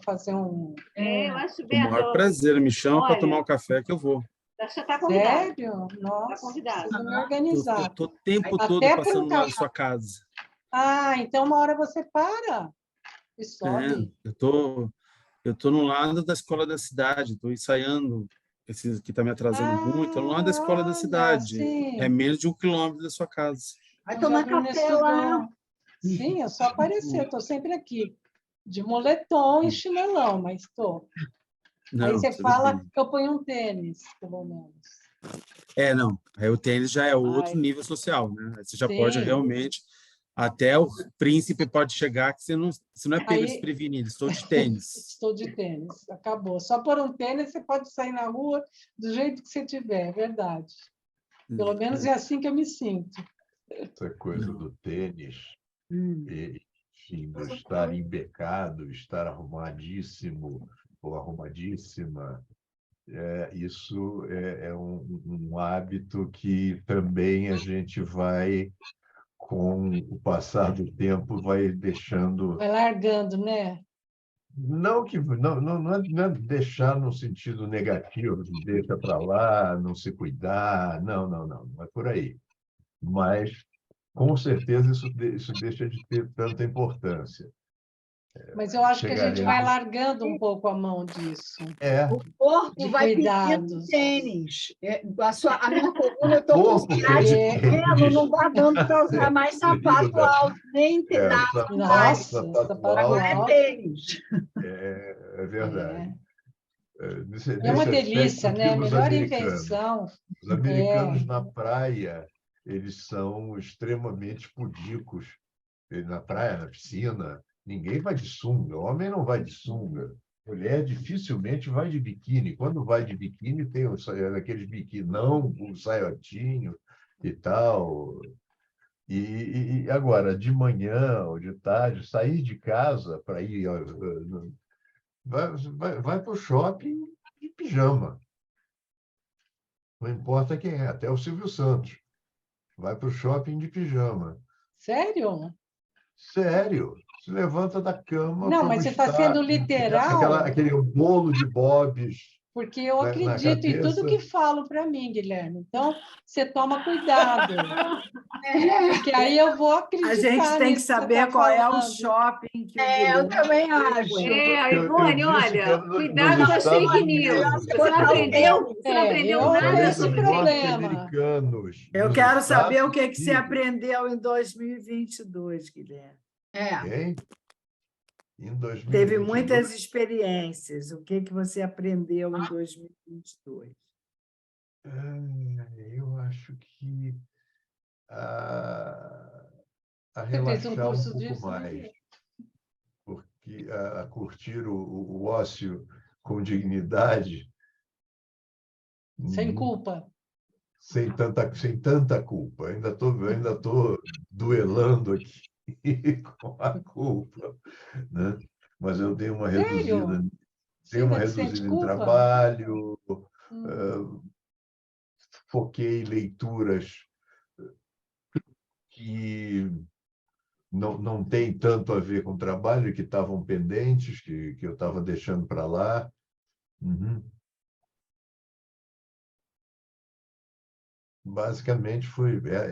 fazer um... Eu acho, Com o maior Beto, prazer, me chama para olha, tomar um café que eu vou. já está convidado. Sério? Nossa, convidado. preciso me Eu organizar. estou o tempo todo Até para passando um lá na café. sua casa. Ah, então uma hora você para e sobe. Eu tô no lado da escola da cidade, estou ensaiando esse que está me atrasando muito, estou no lado da escola da olha, cidade. sim. É menos de 1 quilômetro da sua casa. Vai Já tomar Bruna café lá. estudou. Sim, é só aparecer. Estou sempre aqui. De moletom e chinelão, mas estou. Aí Não, você tudo fala bem. que eu ponho um tênis, pelo menos. Não. Aí o tênis já é outro Ai, nível social, né? Aí você já pode sim. realmente, até o príncipe pode chegar que você não é pego Aí desprevenido, estou de tênis. estou de tênis, acabou. Só por um tênis você pode sair na rua do jeito que você tiver, é verdade. Pelo menos é assim que eu me sinto. Essa coisa do tênis, Hum. e, enfim, do estar embecado, estar arrumadíssimo ou arrumadíssima, isso é um hábito que também a gente vai, com o passar do tempo, vai deixando. Vai largando, né? Não é deixar no sentido negativo, de deixa para lá, não se cuidar, não é por aí. Mas, com certeza, isso deixa de ter tanta importância. Mas eu acho que a gente vai Chegaremos. largando um pouco a mão disso, O corpo de vai pedindo cuidados. tênis. A minha coluna, eu estou com Corpo cidade pede pequeno, tênis. não vai dando para usar mais sapato alto, nem nada mais. Nossa, Sapato sapato alto Agora é alto. tênis. é verdade. Nesse É uma aspecto delícia, que né? os Melhor americanos. invenção. Os americanos na praia, eles são extremamente pudicos. Na praia, na piscina, ninguém vai de sunga. Homem não vai de sunga. Mulher dificilmente vai de biquíni. Quando vai de biquíni, tem aqueles biquíni, não o saiotinho e tal. E agora, de manhã ou de tarde, sair de casa para ir. Vai para o shopping de pijama. Não importa quem é, até o Silvio Santos. Vai para o shopping de pijama. Sério? Sério, se levanta da cama Não, para mas você está sendo literal, aquele bolo de bobs porque eu na acredito em tudo cabeça. que falam para mim, Guilherme. Então, você toma cuidado, porque aí eu vou A acreditar gente tem que nisso que você saber está qual é o falando. shopping que o Eu Guilherme também acho. frequenta. Ivone, Eu disse que olha, nos cuidado com as Estados fake Unidos. news. Você não aprendeu? Você não aprendeu Eu tenho nada esse sobre fake problema. Norte-americanos. Eu Nos quero saber o Estados que você Unidos. aprendeu em 2022, Guilherme. Hein? Em Teve 2022, muitas experiências. O que você aprendeu em 2022? eu acho que a Você fez um relaxar um curso pouco disso? mais, porque a curtir o ócio com dignidade, Sem culpa. sem tanta culpa. Ainda tô duelando aqui com a culpa, né? Mas eu dei uma reduzida, Sério? Você ainda sente em culpa? trabalho, foquei leituras que não tem tanto a ver com o trabalho, que estavam pendentes, que eu estava deixando para lá. Uhum. basicamente,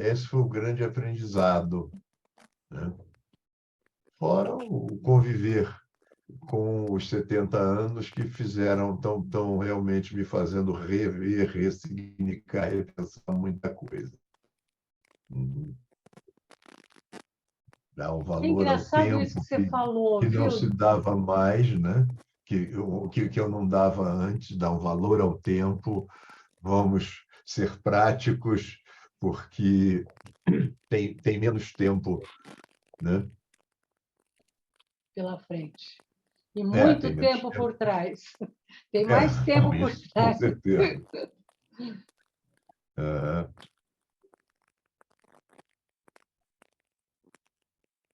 esse foi o grande aprendizado, né? Fora o conviver com os 70 anos que estão realmente me fazendo rever, ressignificar, repensar muita coisa. Dar um É valor ao engraçado isso tempo que você falou, que não viu? se dava mais, né? Que eu não dava antes, dar um valor ao tempo. Vamos ser práticos, porque tem menos tempo, né? Pela frente. E muito Tem menos tempo tempo. por trás. Tem mais tempo por Isso, com trás. certeza. Ah,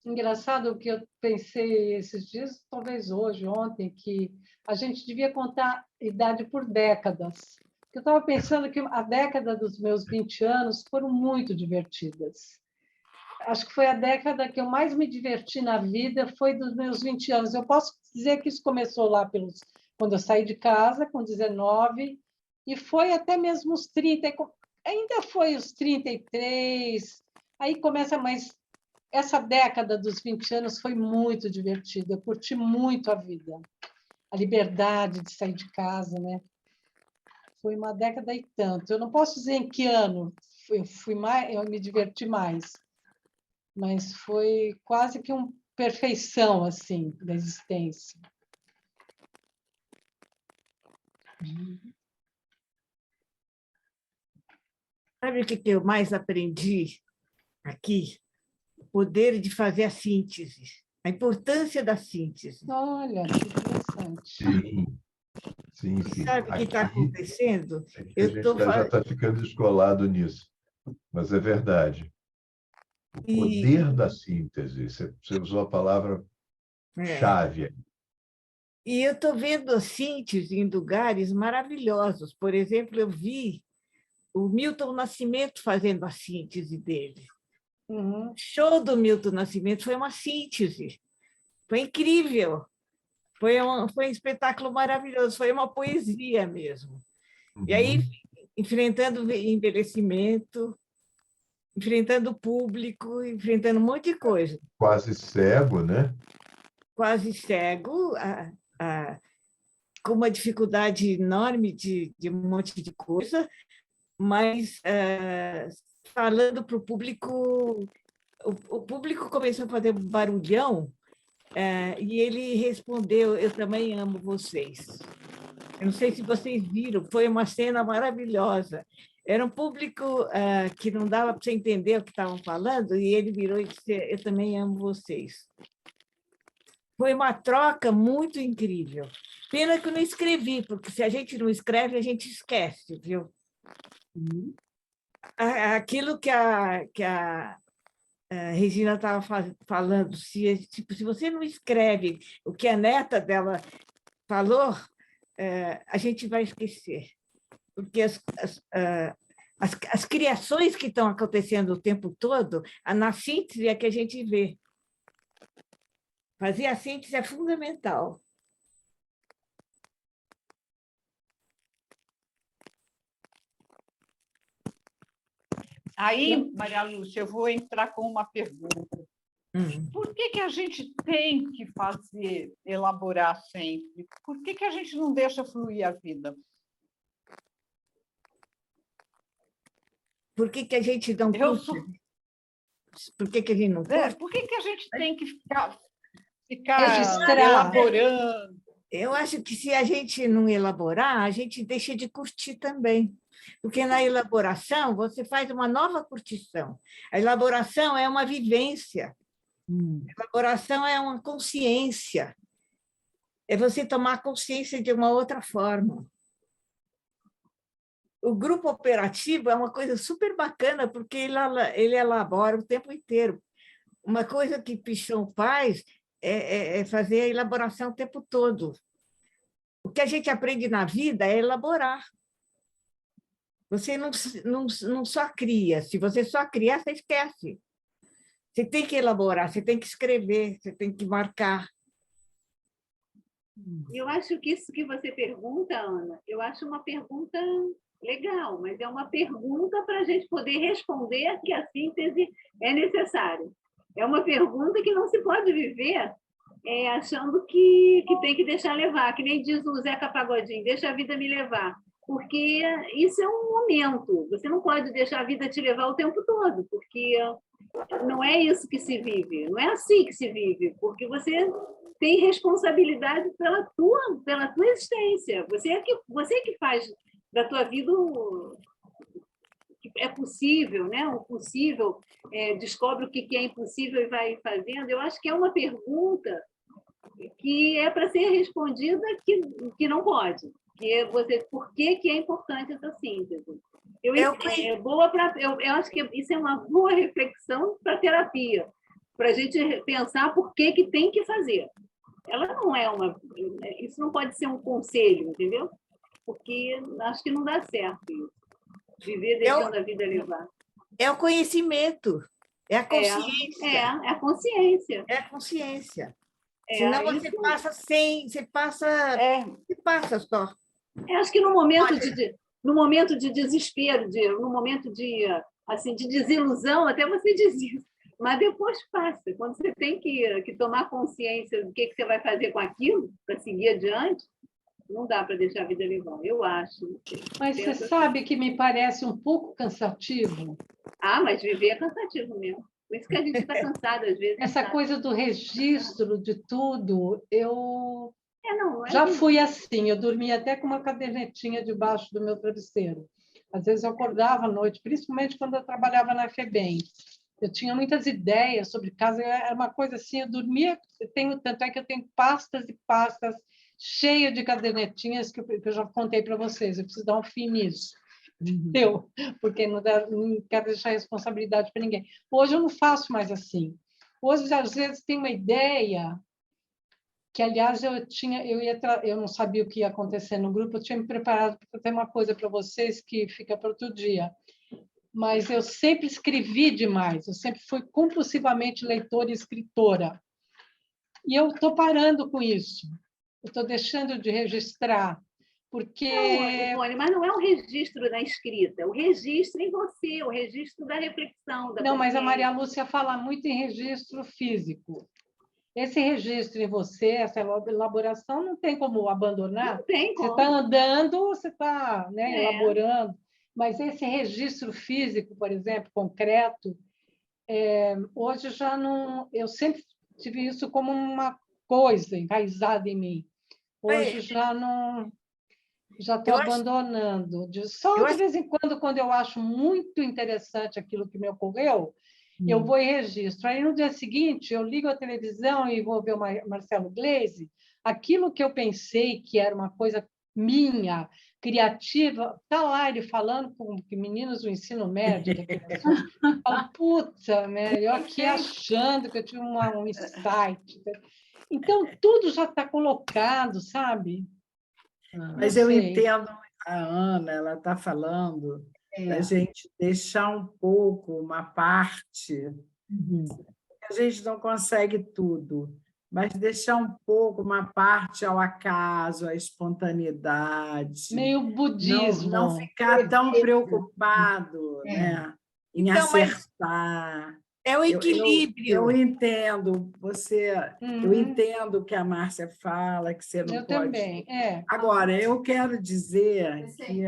Engraçado que eu pensei esses dias, talvez hoje, ontem, que a gente devia contar idade por décadas. Eu estava pensando que a década dos meus 20 anos foram muito divertidas. Acho que foi a década que eu mais me diverti na vida, foi dos meus 20 anos. Eu posso dizer que isso começou lá quando eu saí de casa, com 19, e foi até mesmo os 30, ainda foi os 33, aí começa mais. Essa década dos 20 anos foi muito divertida, eu curti muito a vida, a liberdade de sair de casa, né? Foi uma década e tanto. Eu não posso dizer em que ano eu me diverti mais, mas foi quase que uma perfeição assim da existência. Sabe o que eu mais aprendi aqui? O poder de fazer a síntese, a importância da síntese. Olha, que interessante. sim. Sabe o que está Aqui acontecendo? a Eu gente estou já está ficando escolado nisso, mas é verdade. O poder da síntese, você usou a palavra-chave. E eu estou vendo a síntese em lugares maravilhosos. Por exemplo, eu vi o Milton Nascimento fazendo a síntese dele. Uhum. O show do Milton Nascimento foi uma síntese. Foi incrível. Foi um espetáculo maravilhoso. Foi uma poesia mesmo. E aí, enfrentando o envelhecimento, enfrentando o público, enfrentando um monte de coisa. Quase cego, né? Quase cego, com uma dificuldade enorme de um monte de coisa, mas falando para o público começou a fazer um barulhão e ele respondeu: eu também amo vocês. Eu não sei se vocês viram, foi uma cena maravilhosa. Era um público que não dava para você entender o que estavam falando, e ele virou e disse: eu também amo vocês. Foi uma troca muito incrível. Pena que eu não escrevi, porque se a gente não escreve, a gente esquece, viu? Aquilo que a Regina estava falando, se você não escreve o que a neta dela falou, a gente vai esquecer. Porque as criações que estão acontecendo o tempo todo, na síntese é que a gente vê. Fazer a síntese é fundamental. Aí, Maria Lúcia, eu vou entrar com uma pergunta. Por que a gente tem que elaborar sempre? Por que a gente não deixa fluir a vida? Por que a gente não curte? Por que a gente não curte? Por que a gente tem que ficar Registrar. elaborando? Eu acho que se a gente não elaborar, a gente deixa de curtir também. Porque na elaboração, você faz uma nova curtição. A elaboração é uma vivência. A elaboração é uma consciência. É você tomar consciência de uma outra forma. O grupo operativo é uma coisa super bacana, porque ele elabora o tempo inteiro. Uma coisa que Pichon faz é fazer a elaboração o tempo todo. O que a gente aprende na vida é elaborar. Você não só cria. Se você só criar, você esquece. Você tem que elaborar, você tem que escrever, você tem que marcar. Eu acho que isso que você pergunta, Ana, eu acho uma pergunta Legal, mas é uma pergunta para a gente poder responder que a síntese é necessária. É uma pergunta que não se pode viver achando que tem que deixar levar, que nem diz o Zeca Pagodinho, deixa a vida me levar. Porque isso é um momento, você não pode deixar a vida te levar o tempo todo, porque não é isso que se vive, não é assim que se vive, porque você tem responsabilidade pela tua existência, você é que faz da tua vida o que é possível, né? O possível, descobre o que é impossível e vai fazendo. Eu acho que é uma pergunta que é para ser respondida que não pode. Por que é importante essa síntese? Eu acho que isso é uma boa reflexão para terapia, para a gente pensar por que tem que fazer. Ela não é isso não pode ser um conselho, entendeu? Porque acho que não dá certo isso. Viver deixando a vida levar. É o conhecimento, é a consciência. É a consciência. É a consciência. Senão você passa você passa só. Acho que no momento de desespero, no momento de desilusão, até você diz isso. Mas depois passa. Quando você tem que tomar consciência do que você vai fazer com aquilo para seguir adiante, não dá para deixar a vida levar, eu acho. Mas você sabe que me parece um pouco cansativo? Mas viver é cansativo mesmo. Por isso que a gente está cansado às vezes. Essa coisa do registro de tudo, eu não já fui assim. Eu dormia até com uma cadernetinha debaixo do meu travesseiro. Às vezes eu acordava à noite, principalmente quando eu trabalhava na FEBEM. Eu tinha muitas ideias sobre casa, era uma coisa assim, eu dormia, tanto é que eu tenho pastas e pastas cheias de cadernetinhas que eu já contei para vocês, eu preciso dar um fim nisso. Entendeu? Porque não quero deixar responsabilidade para ninguém. Hoje eu não faço mais assim. Hoje, às vezes, tem uma ideia que, aliás, eu não sabia o que ia acontecer no grupo, eu tinha me preparado para ter uma coisa para vocês que fica para outro dia. Mas eu sempre escrevi demais, eu sempre fui compulsivamente leitora e escritora. E eu estou parando com isso. Eu estou deixando de registrar, porque... Não, Ivone, mas não é o registro da escrita, é o registro em você, o registro da reflexão. Não, mas a Maria Lúcia fala muito em registro físico. Esse registro em você, essa elaboração, não tem como abandonar. Não tem como. Você está andando, você está elaborando. Mas esse registro físico, por exemplo, concreto, hoje já não... Eu sempre tive isso como uma coisa enraizada em mim. Hoje já não... Já estou abandonando. Só de vez em quando eu acho muito interessante aquilo que me ocorreu, eu vou e registro. Aí, no dia seguinte, eu ligo a televisão e vou ver o Marcelo Gleisi. Aquilo que eu pensei que era uma coisa minha, criativa, está lá ele falando com meninos do ensino médio. Falo, puta, eu aqui achando que eu tive um insight. Então, tudo já está colocado, sabe? Mas eu entendo a Ana, ela está falando da gente deixar um pouco uma parte, a gente não consegue tudo, mas deixar um pouco uma parte ao acaso, à espontaneidade. Meio budismo. Não ficar tão preocupado, né, em acertar. É o equilíbrio. Eu entendo você, eu entendo o que a Márcia fala, que você não eu pode. Também, Agora, eu quero dizer que,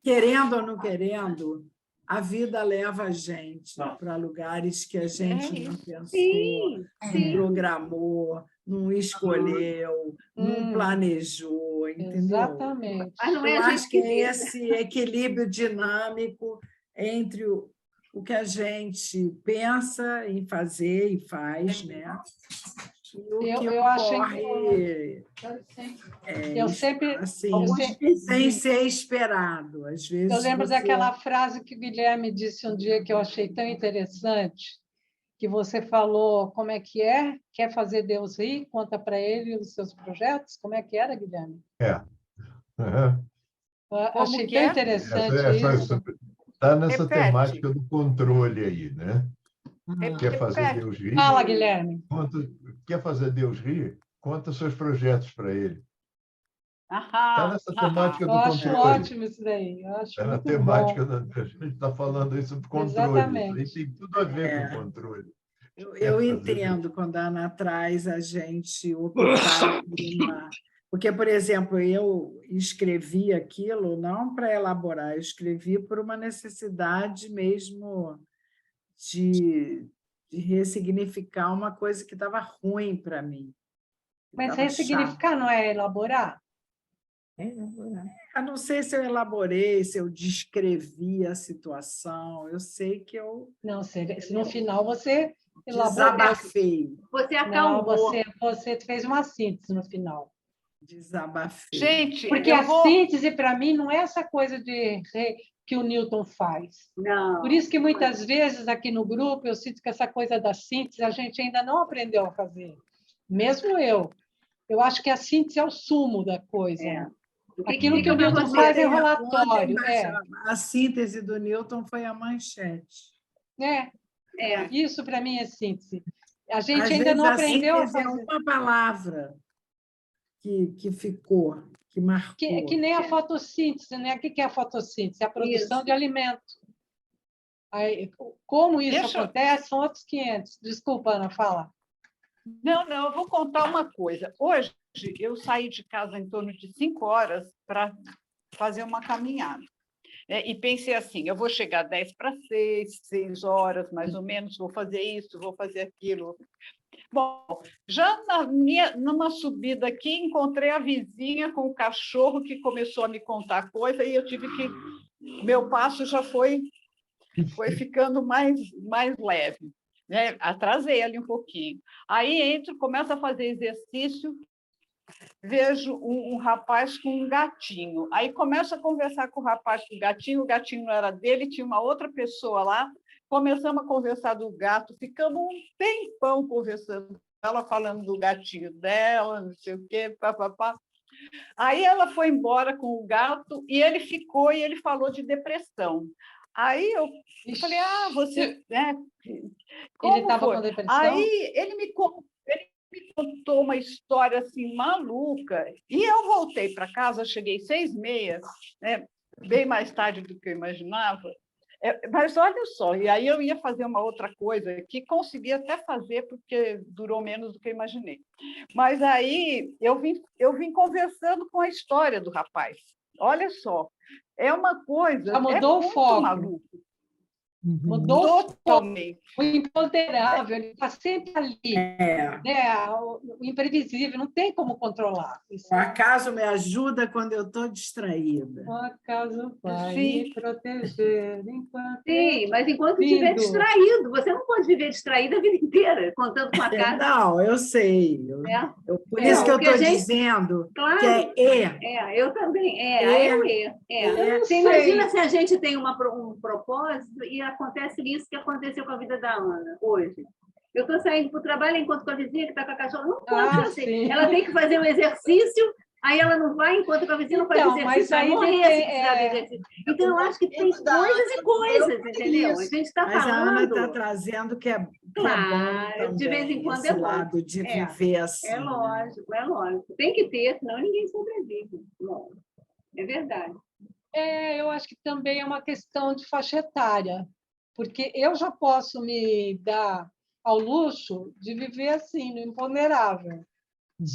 querendo ou não querendo, a vida leva a gente para lugares que a gente não pensou, não programou, não escolheu, não planejou, entendeu? Exatamente. Mas não é eu acho que é esse equilíbrio dinâmico entre o que a gente pensa em fazer e faz, né? E o que ocorre, eu sempre assim, sem ser esperado. Às vezes eu lembro daquela frase que o Guilherme disse um dia que eu achei tão interessante, que você falou, como é que é? Quer fazer Deus rir? Conta para ele os seus projetos? Como é que era, Guilherme? Achei tão interessante isso. Está nessa temática do controle aí, né? Quer fazer Deus rir? Fala, Guilherme. Quer fazer Deus rir? Conta seus projetos para ele. Está nessa temática Eu do acho controle. ótimo isso daí. Eu acho Está na muito temática bom. a gente está falando aí sobre controle. Isso Exatamente. aí tem tudo a ver É. com controle. Eu entendo quando a Ana traz a gente optar por uma... Porque, por exemplo, eu escrevi aquilo não para elaborar, eu escrevi por uma necessidade mesmo de ressignificar uma coisa que estava ruim para mim. Mas Estava ressignificar não é elaborar? Eu não sei se eu elaborei, se eu descrevi a situação, eu sei que eu Não, se no final você elaborou. desabafei. Você Não, acalmou. você fez uma síntese no final. Desabafei. Gente, Porque eu a vou... síntese, para mim, não é essa coisa que o Newton faz. Não. Por isso que muitas vezes aqui no grupo eu sinto que essa coisa da síntese a gente ainda não aprendeu a fazer. Mesmo eu. Eu acho que a síntese é o sumo da coisa. É. O que Aquilo que fica o pra Newton você? faz é Ontem, relatório. a síntese do Newton foi a manchete. É. Isso para mim é síntese. A gente Às ainda vezes, não aprendeu a síntese é fazer. uma palavra que ficou, que marcou. Que nem a fotossíntese, né? O que é a fotossíntese? É a produção Isso. de alimento. Aí, como isso Deixa eu- acontece, são outros 500. Desculpa, Ana, fala. Não, eu vou contar uma coisa. Hoje, eu saí de casa em torno de 5 horas para fazer uma caminhada. E pensei assim, eu vou chegar 10 para 6, 6 horas, mais ou menos, vou fazer isso, vou fazer aquilo. Bom, já numa subida aqui, encontrei a vizinha com o cachorro que começou a me contar coisa e eu tive que... Meu passo já foi ficando mais leve. Né? Atrasei ali um pouquinho. Aí entro, começo a fazer exercício, vejo um rapaz com um gatinho. Aí começo a conversar com o rapaz com o gatinho não era dele, tinha uma outra pessoa lá. Começamos a conversar do gato, ficamos um tempão conversando, ela falando do gatinho dela, não sei o quê, papapá. Aí ela foi embora com o gato e ele ficou e ele falou de depressão. Aí eu falei, você... Né? Ele estava com depressão? Aí ele me contou uma história assim maluca e eu voltei para casa, cheguei 6h30, né? Bem mais tarde do que eu imaginava. Mas olha só, e aí eu ia fazer uma outra coisa que consegui até fazer porque durou menos do que eu imaginei. Mas aí eu vim conversando com a história do rapaz. Olha só, é uma coisa... Já mudou o foco. Maluco. Mudou totalmente. O imponderável, ele está sempre ali. Né? O imprevisível, não tem como controlar. O acaso me ajuda quando eu estou distraída. O acaso vai Sim. me proteger enquanto... Sim, mas enquanto estiver distraído, você não pode viver distraído a vida inteira, contando com a casa. Não, eu sei. Por isso que eu estou dizendo claro, que é. Eu também. Você imagina se a gente tem um propósito e acontece isso que aconteceu com a vida da Ana hoje. Eu estou saindo para o trabalho enquanto com a vizinha que está com a cachorra. Não pode ser assim. Ela tem que fazer um exercício, aí ela não vai, enquanto com a vizinha não faz exercício. Mas aí exercício. Então, eu acho que tem coisas e coisas, entendeu? A gente está falando... Mas a Ana está trazendo que é bom também, de vez em quando esse é bom. Lado de viver assim. É lógico. Tem que ter, senão ninguém sobrevive. Bom, é verdade. Eu acho que também é uma questão de faixa etária, porque eu já posso me dar ao luxo de viver assim, no imponderável.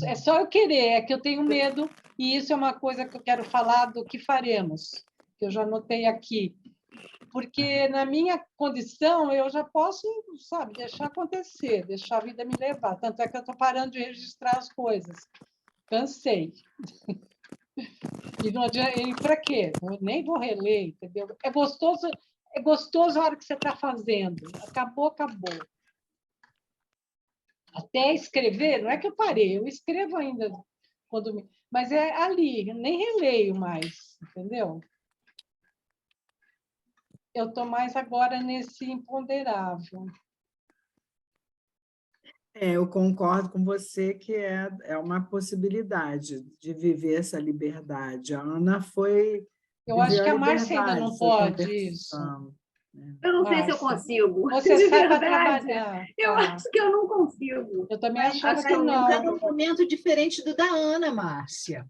É só eu querer, é que eu tenho medo, e isso é uma coisa que eu quero falar do que faremos, que eu já anotei aqui. Porque na minha condição eu já posso, sabe, deixar acontecer, deixar a vida me levar. Tanto é que eu estou parando de registrar as coisas. Cansei. E não adianta, e para quê? Eu nem vou reler, entendeu? É gostoso a hora que você está fazendo. Acabou. Até escrever, não é que eu parei, eu escrevo ainda, mas é ali, eu nem releio mais, entendeu? Eu estou mais agora nesse imponderável. Eu concordo com você que é uma possibilidade de viver essa liberdade. A Ana foi... Eu acho que a Márcia ainda não pode isso. Eu não sei se eu consigo. Você sabe trabalhar. Eu acho que eu não consigo. Eu também achava que não. não. Está num momento diferente do da Ana, Márcia.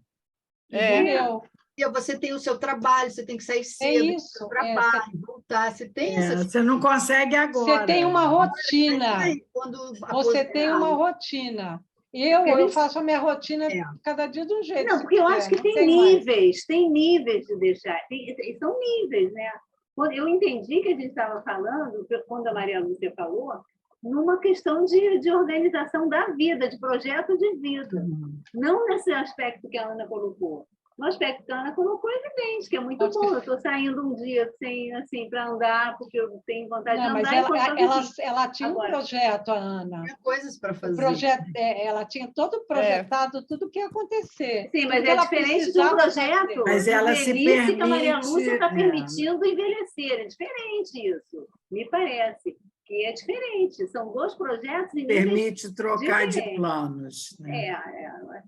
É. meu. E você tem o seu trabalho, você tem que sair É cedo, ir isso. para o trabalho, voltar. Você tem essas Você não consegue agora. Você tem uma rotina. aí, quando Você tem uma rotina. Eu faço a minha rotina cada dia de um jeito. Não, se porque eu quiser, acho que não tem mais. níveis de deixar, são níveis, né? Eu entendi que a gente estava falando, quando a Maria Lúcia falou, numa questão de organização da vida, de projeto de vida. Não nesse aspecto que a Ana colocou. No aspecto que a Ana colocou, é evidente, que é muito bom. Eu estou saindo um dia sem, assim, para andar, porque eu tenho vontade de Não, mas andar. ela tinha um projeto, a Ana. Tinha coisas para fazer. Ela tinha todo projetado, tudo que ia acontecer. Sim, mas tudo que é ela diferente de um precisava projeto Mas de ela se velhice que a Maria permite, Lúcia está permitindo envelhecer. É diferente isso, me parece. Que é diferente. São dois projetos em níveis permite trocar de diferentes. planos. Né?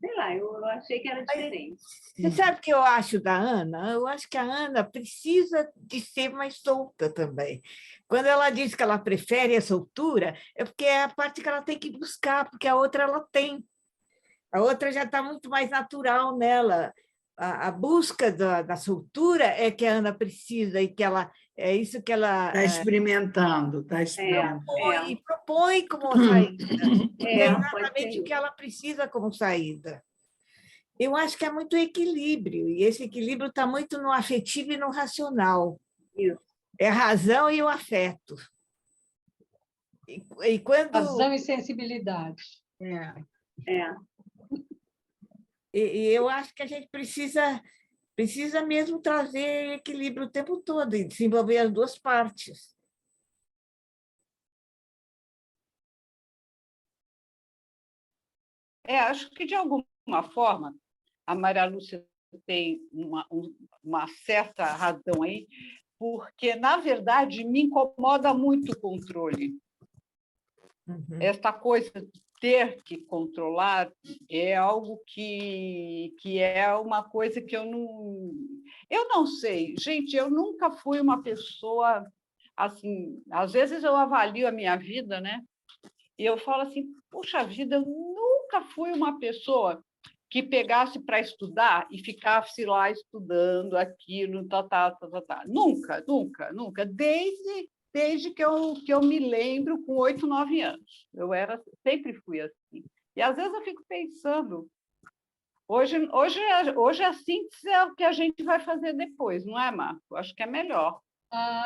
Sei lá, eu achei que era diferente. Você sabe o que eu acho da Ana? Eu acho que a Ana precisa de ser mais solta também. Quando ela diz que ela prefere a soltura, é porque é a parte que ela tem que buscar, porque a outra ela tem. A outra já está muito mais natural nela. A busca da soltura é que a Ana precisa e que ela é isso que ela Está experimentando, está experimentando. propõe como saída. É pode exatamente ser o que ela precisa como saída. Eu acho que é muito equilíbrio, e esse equilíbrio está muito no afetivo e no racional. isso. É a razão e o afeto. E quando Razão e sensibilidade. E eu acho que a gente precisa mesmo trazer equilíbrio o tempo todo e desenvolver as duas partes. Acho que, de alguma forma, a Maria Lúcia tem uma certa razão aí, porque, na verdade, me incomoda muito o controle. Esta coisa de ter que controlar é algo que é uma coisa que eu não sei. Gente, eu nunca fui uma pessoa assim. Às vezes eu avalio a minha vida, né? E eu falo assim, puxa vida, eu nunca fui uma pessoa que pegasse para estudar e ficasse lá estudando aquilo, tá. Nunca, nunca, nunca. Desde que eu me lembro, com 8, 9 anos. Sempre fui assim. E, às vezes, eu fico pensando, hoje a síntese é o que a gente vai fazer depois, não é, Marco? Acho que é melhor.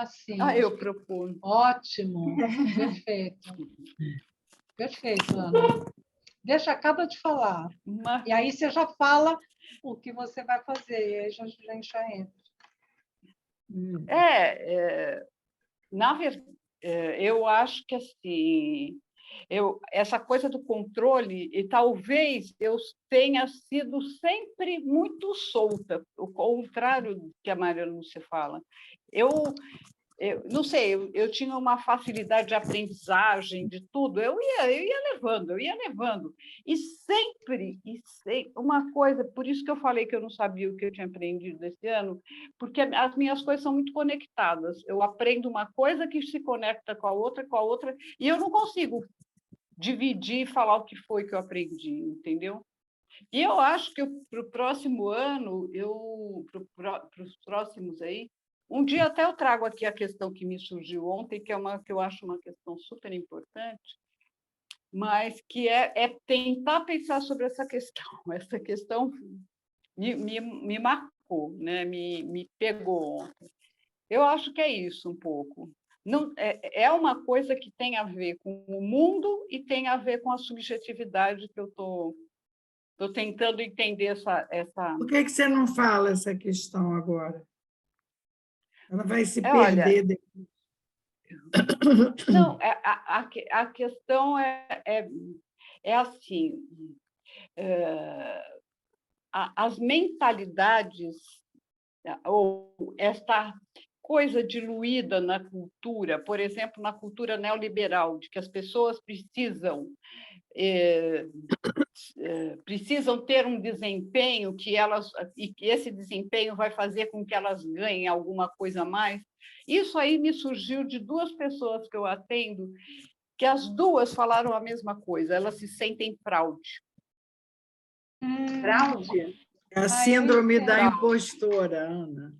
Sim. Eu propuno. Ótimo, perfeito. Perfeito, Ana. Acaba de falar. E aí você já fala o que você vai fazer, e aí a gente já entra. Na verdade, eu acho que assim, essa coisa do controle, e talvez eu tenha sido sempre muito solta, o contrário do que a Maria Lúcia fala. Eu não sei, eu tinha uma facilidade de aprendizagem, de tudo, eu ia levando. E sempre, uma coisa, por isso que eu falei que eu não sabia o que eu tinha aprendido esse ano, porque as minhas coisas são muito conectadas. Eu aprendo uma coisa que se conecta com a outra, e eu não consigo dividir e falar o que foi que eu aprendi, entendeu? E eu acho que para o próximo ano, para os próximos aí, um dia até eu trago aqui a questão que me surgiu ontem, que eu acho uma questão super importante, mas que é tentar pensar sobre essa questão. Essa questão me marcou, né? me pegou ontem. Eu acho que é isso um pouco. Não, é uma coisa que tem a ver com o mundo e tem a ver com a subjetividade que eu estou tentando entender essa... Por que você não fala essa questão agora? Ela vai se Olha, perder. não, a questão é assim, as mentalidades, ou esta coisa diluída na cultura, por exemplo, na cultura neoliberal, de que as pessoas precisam ter um desempenho e que esse desempenho vai fazer com que elas ganhem alguma coisa a mais. Isso aí me surgiu de 2 pessoas que eu atendo, que as 2 falaram a mesma coisa, elas se sentem fraude. Fraude? É a Ah, eu síndrome da entendo. impostora, Ana.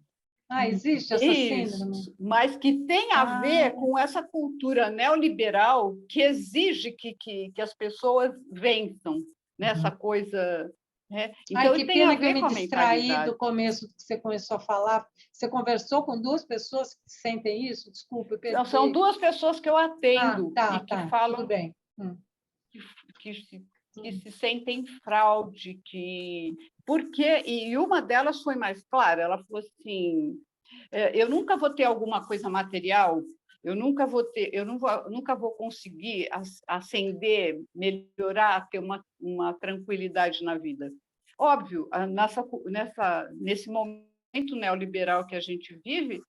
Ah, existe essa síndrome? Isso, mas que tem a ver com essa cultura neoliberal que exige que as pessoas vençam nessa coisa, né? Ai, Então, que tem a pena que eu ver me com a distraí mentalidade. do começo que você começou a falar. Você conversou com duas pessoas que sentem isso? Desculpa, eu Então, são perdi. duas pessoas que eu atendo Tá, e que tá, tudo falam bem. que se sentem fraude, porque e uma delas foi mais clara, ela falou assim: eu nunca vou ter alguma coisa material, eu nunca vou ter, nunca vou conseguir ascender, melhorar, ter uma tranquilidade na vida. Óbvio, nesse momento neoliberal que a gente vive,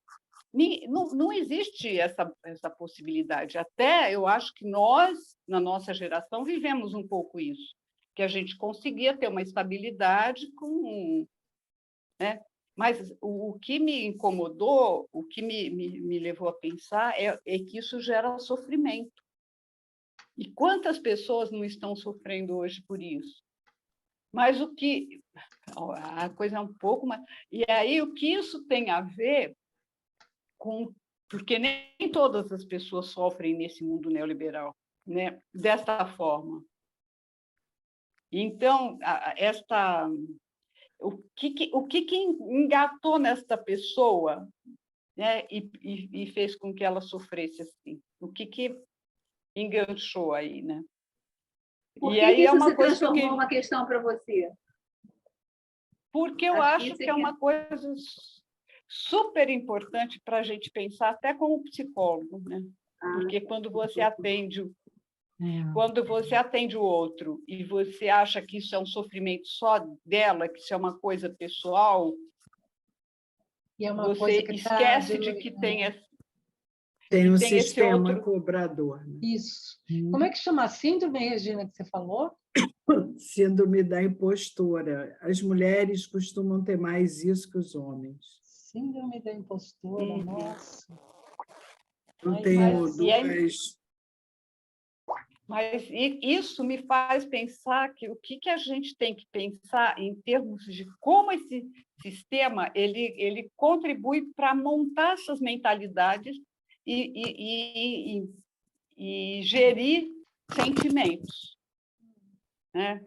não existe essa possibilidade. Até eu acho que nós, na nossa geração, vivemos um pouco isso, que a gente conseguia ter uma estabilidade né? Mas o que me incomodou, o que me levou a pensar é que isso gera sofrimento. E quantas pessoas não estão sofrendo hoje por isso? Mas a coisa é um pouco mais... E aí, o que isso tem a ver com... Porque nem todas as pessoas sofrem nesse mundo neoliberal, né? Desta forma. Então, o que engatou nesta pessoa, né, e fez com que ela sofresse assim? O que enganchou aí, né? Por E que aí é isso uma se coisa transformou uma questão para você? porque eu acho que é uma coisa super importante para a gente pensar, até como psicólogo, né? Porque quando você atende o outro e você acha que isso é um sofrimento só dela, que isso é uma coisa pessoal, E é uma você coisa que esquece de que Tem um tem esse sistema outro... cobrador. Né? Isso. Como é que chama a síndrome, Regina, que você falou? Síndrome da impostora. As mulheres costumam ter mais isso que os homens. Síndrome da impostora, nossa. Eu tenho duas... Mas isso me faz pensar que o que a gente tem que pensar em termos de como esse sistema ele contribui para montar essas mentalidades e gerir sentimentos, né?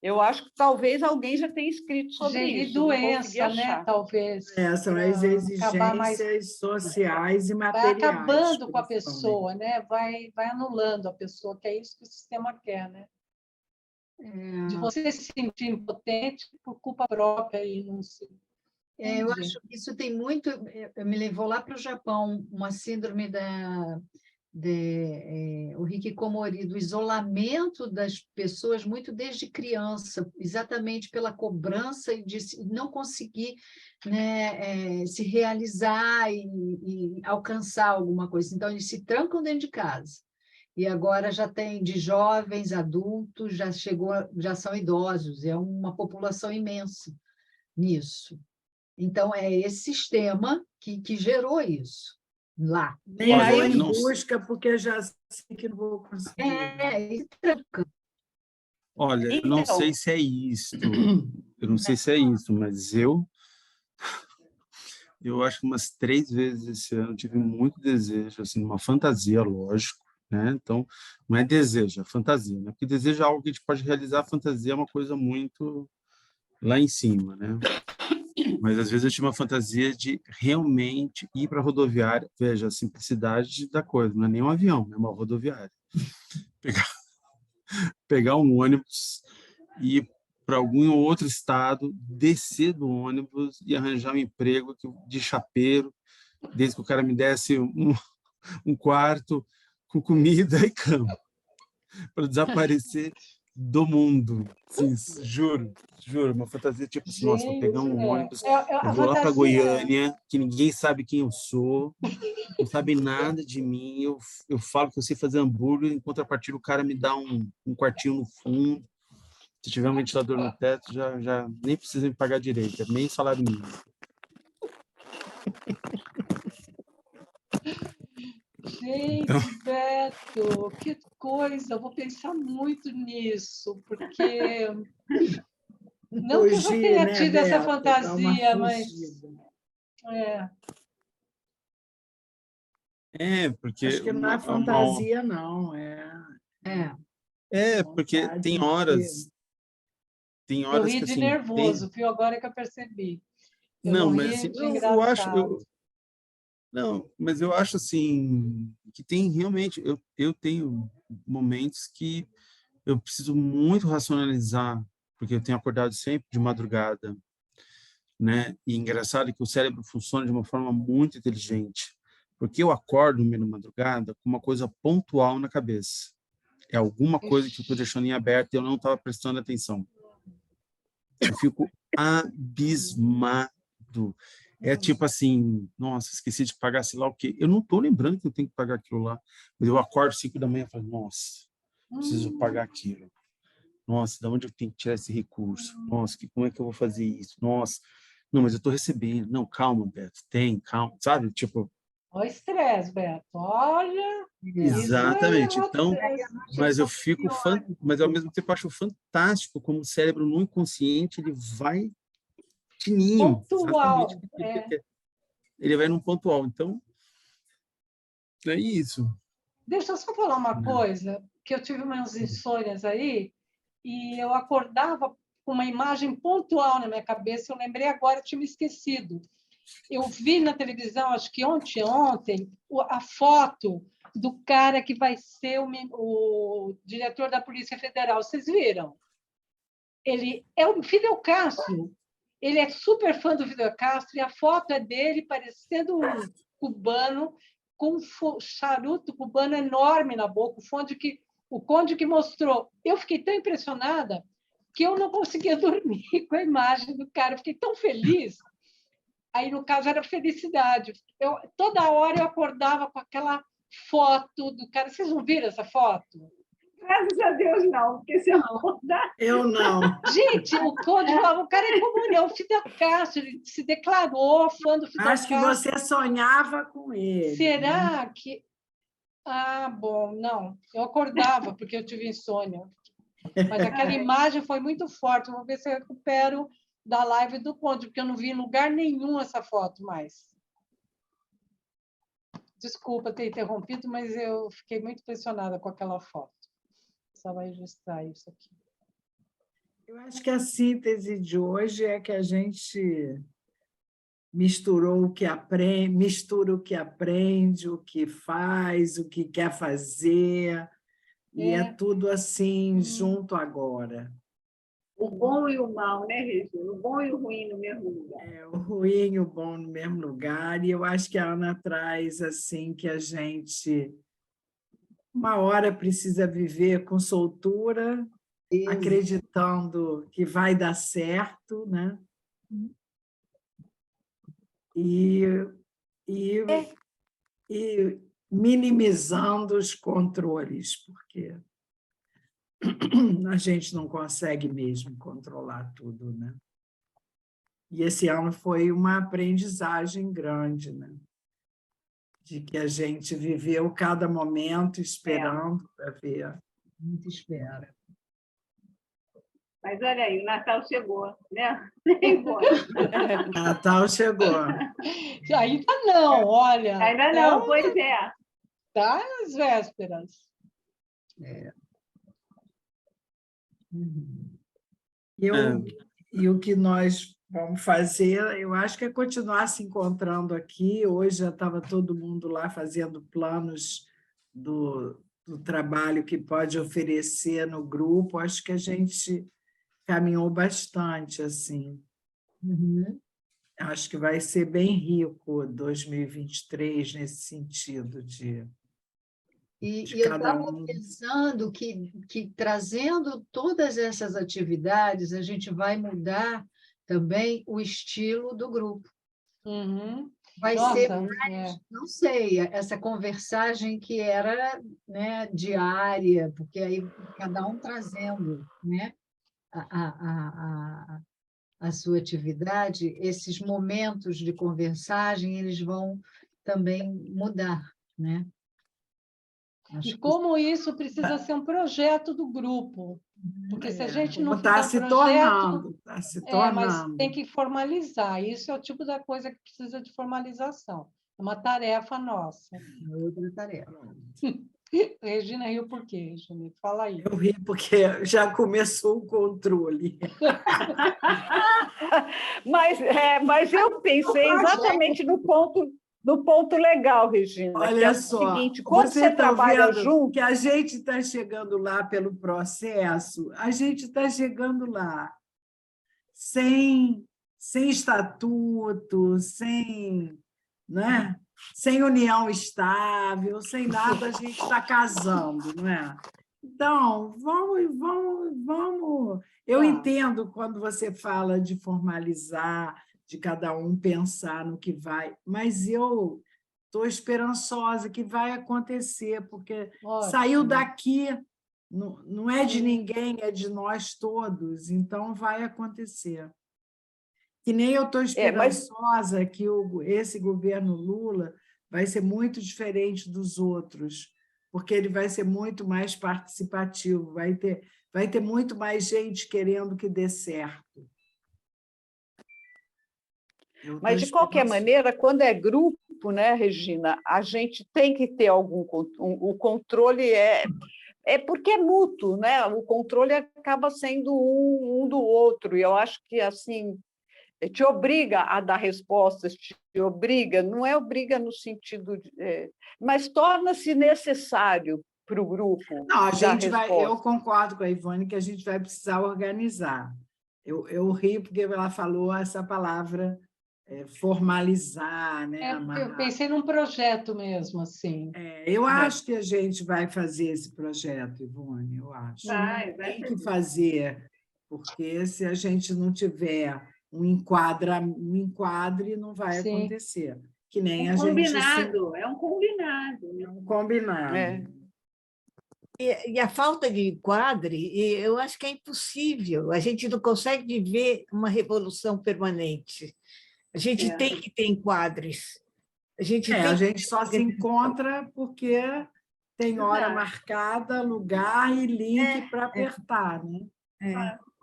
Eu acho que talvez alguém já tenha escrito sobre Gerir isso, não consegui doença, né? achar. Talvez. São as exigências sociais e Vai materiais. acabando com a pessoa, né? Vai anulando a pessoa, que é isso que o sistema quer, né? De você se sentir impotente por culpa própria e não se... Eu acho que isso tem muito... Me levou lá para o Japão, uma síndrome o hikikomori, do isolamento das pessoas muito desde criança, exatamente pela cobrança e de não conseguir, né, se realizar e alcançar alguma coisa. Então, eles se trancam dentro de casa. E agora já tem de jovens, adultos, já são idosos, é uma população imensa nisso. Então, é esse sistema que gerou isso lá. Nem vou em busca, porque já sei que não vou conseguir. Olha, eu não sei se é isto, mas eu acho que umas 3 vezes esse ano tive muito desejo, assim, uma fantasia, lógico, né? Então, não é desejo, é fantasia, né? Porque desejo é algo que a gente pode realizar, a fantasia é uma coisa muito lá em cima, né? Mas às vezes eu tive uma fantasia de realmente ir para a rodoviária, veja a simplicidade da coisa, não é nem um avião, é uma rodoviária. Pegar um ônibus e ir para algum outro estado, descer do ônibus e arranjar um emprego de chapeiro, desde que o cara me desse um quarto com comida e cama, para desaparecer do mundo. Sim, juro, uma fantasia tipo assim, nossa, vou pegar um ônibus, eu vou lá para Goiânia, que ninguém sabe quem eu sou, não sabe nada de mim, eu falo que eu sei fazer hambúrguer, em contrapartida o cara me dá um quartinho no fundo, se tiver um ventilador no teto, já nem precisa me pagar direito, é nem salário mínimo. Gente, Beto, que coisa! Eu vou pensar muito nisso, porque Não que eu já fugir, tenha né, tido essa Beto? Dar uma fantasia, mas... fugida. Porque Acho que não é fantasia, não. porque tem vontade horas, Eu ri que de assim, nervoso, viu? Agora que eu percebi. Eu não, não mas ri assim, de eu acho, engraçado. não, mas eu acho assim que tem realmente, eu tenho momentos que eu preciso muito racionalizar, porque eu tenho acordado sempre de madrugada, né? E engraçado que o cérebro funciona de uma forma muito inteligente, porque eu acordo no meio da madrugada com uma coisa pontual na cabeça. É alguma coisa que eu estou deixando em aberto e eu não estava prestando atenção. Eu fico abismado. É tipo assim, nossa, esqueci de pagar sei lá o quê. Eu não estou lembrando que eu tenho que pagar aquilo lá, mas eu acordo 5 da manhã e falo, nossa, preciso pagar aquilo. Nossa, de onde eu tenho que tirar esse recurso? Nossa, como é que eu vou fazer isso? Nossa, não, mas eu estou recebendo. Não, calma, Beto, calma, sabe? Tipo, Olha o estresse, Beto. Olha, isso exatamente. Então, mas eu fico, pior. mas ao mesmo tempo eu acho fantástico como o cérebro no inconsciente ele vai fininho, exatamente. pontual. Ele vai num pontual. Então, é isso. Deixa eu só falar uma coisa, que eu tive umas insônias aí, e eu acordava com uma imagem pontual na minha cabeça, eu lembrei agora, eu tinha me esquecido. Eu vi na televisão, acho que ontem, a foto do cara que vai ser o diretor da Polícia Federal. Vocês viram? Ele é o Fidel Castro. Ele é super fã do Fidel Castro e a foto é dele parecendo um cubano com um charuto cubano enorme na boca, o conde que mostrou. Eu fiquei tão impressionada que eu não conseguia dormir com a imagem do cara. Eu fiquei tão feliz. Aí, no caso, era felicidade. Toda hora eu acordava com aquela foto do cara. Vocês não viram essa foto? Graças a Deus, não, porque se eu acordar... Eu não. Gente, o Conde falava, o cara é comunhão, o Fidel Castro, ele se declarou fã do Fidel Acho que Castro. você sonhava com ele. Será que... Ah, bom, não. Eu acordava, porque eu tive insônia. Mas aquela imagem foi muito forte. Vou ver se eu recupero da live do Conde, porque eu não vi em lugar nenhum essa foto mais. Desculpa ter interrompido, mas eu fiquei muito impressionada com aquela foto. Só vai registrar isso aqui. Eu acho que a síntese de hoje é que a gente mistura o que aprende, o que faz, o que quer fazer, e é tudo assim, junto agora. O bom e o mal, né, Regina? O bom e o ruim no mesmo lugar. O ruim e o bom no mesmo lugar, e eu acho que a Ana traz assim que a gente, uma hora, precisa viver com soltura, acreditando que vai dar certo, né? E minimizando os controles, porque a gente não consegue mesmo controlar tudo, né? E esse ano foi uma aprendizagem grande, né? De que a gente viveu cada momento esperando para ver. Muito espera. Mas olha aí, o Natal chegou, né? Natal chegou. Ainda não, olha. Ainda não, pois é. Está às vésperas. E o que nós vamos fazer, eu acho que é continuar se encontrando aqui. Hoje já estava todo mundo lá fazendo planos do trabalho que pode oferecer no grupo. Acho que a gente caminhou bastante, assim. Acho que vai ser bem rico 2023 nesse sentido de E eu cada estava pensando que trazendo todas essas atividades, a gente vai mudar também o estilo do grupo. Vai ser mais, não sei, essa conversagem que era, né, diária, porque aí cada um trazendo, né, a sua atividade, esses momentos de conversagem, eles vão também mudar, né? Acho E que como isso precisa ser um projeto do grupo. Porque se a gente não está fizer um se projeto, tornando, está se mas tornando. tem que formalizar. Isso é o tipo da coisa que precisa de formalização. É uma tarefa nossa. Outra tarefa. Regina riu por quê, Regina? Fala aí. Eu ri porque já começou o controle. Mas eu pensei exatamente no ponto legal, Regina, que é Olha o só, seguinte, quando você está trabalha vendo junto, que a gente está chegando lá pelo processo, a gente está chegando lá sem estatuto, sem, né? Sem união estável, sem nada, a gente está casando, não é? Então, vamos. Eu Tá. entendo quando você fala de formalizar, de cada um pensar no que vai, mas eu estou esperançosa que vai acontecer, porque saiu Ótimo. daqui, não é de Sim. ninguém, é de nós todos, então vai acontecer. Que nem eu estou esperançosa que esse governo Lula vai ser muito diferente dos outros, porque ele vai ser muito mais participativo, vai ter muito mais gente querendo que dê certo. Mas, de qualquer maneira, quando é grupo, né, Regina, a gente tem que ter o controle porque é mútuo, né? O controle acaba sendo um do outro. E eu acho que assim te obriga a dar respostas, te obriga, não é obriga no sentido mas torna-se necessário para o grupo. Não, eu concordo com a Ivone que a gente vai precisar organizar. Eu ri porque ela falou essa palavra formalizar, né? Eu pensei num projeto mesmo, assim. Eu acho que a gente vai fazer esse projeto, Ivone, eu acho. Tem que fazer, porque se a gente não tiver um enquadre, não vai acontecer. Que nem a gente... Combinado, é um combinado. Um combinado. E a falta de enquadre, eu acho que é impossível. A gente não consegue viver uma revolução permanente. A gente tem que ter enquadres. A gente só se encontra porque tem hora marcada, lugar e link para apertar, né?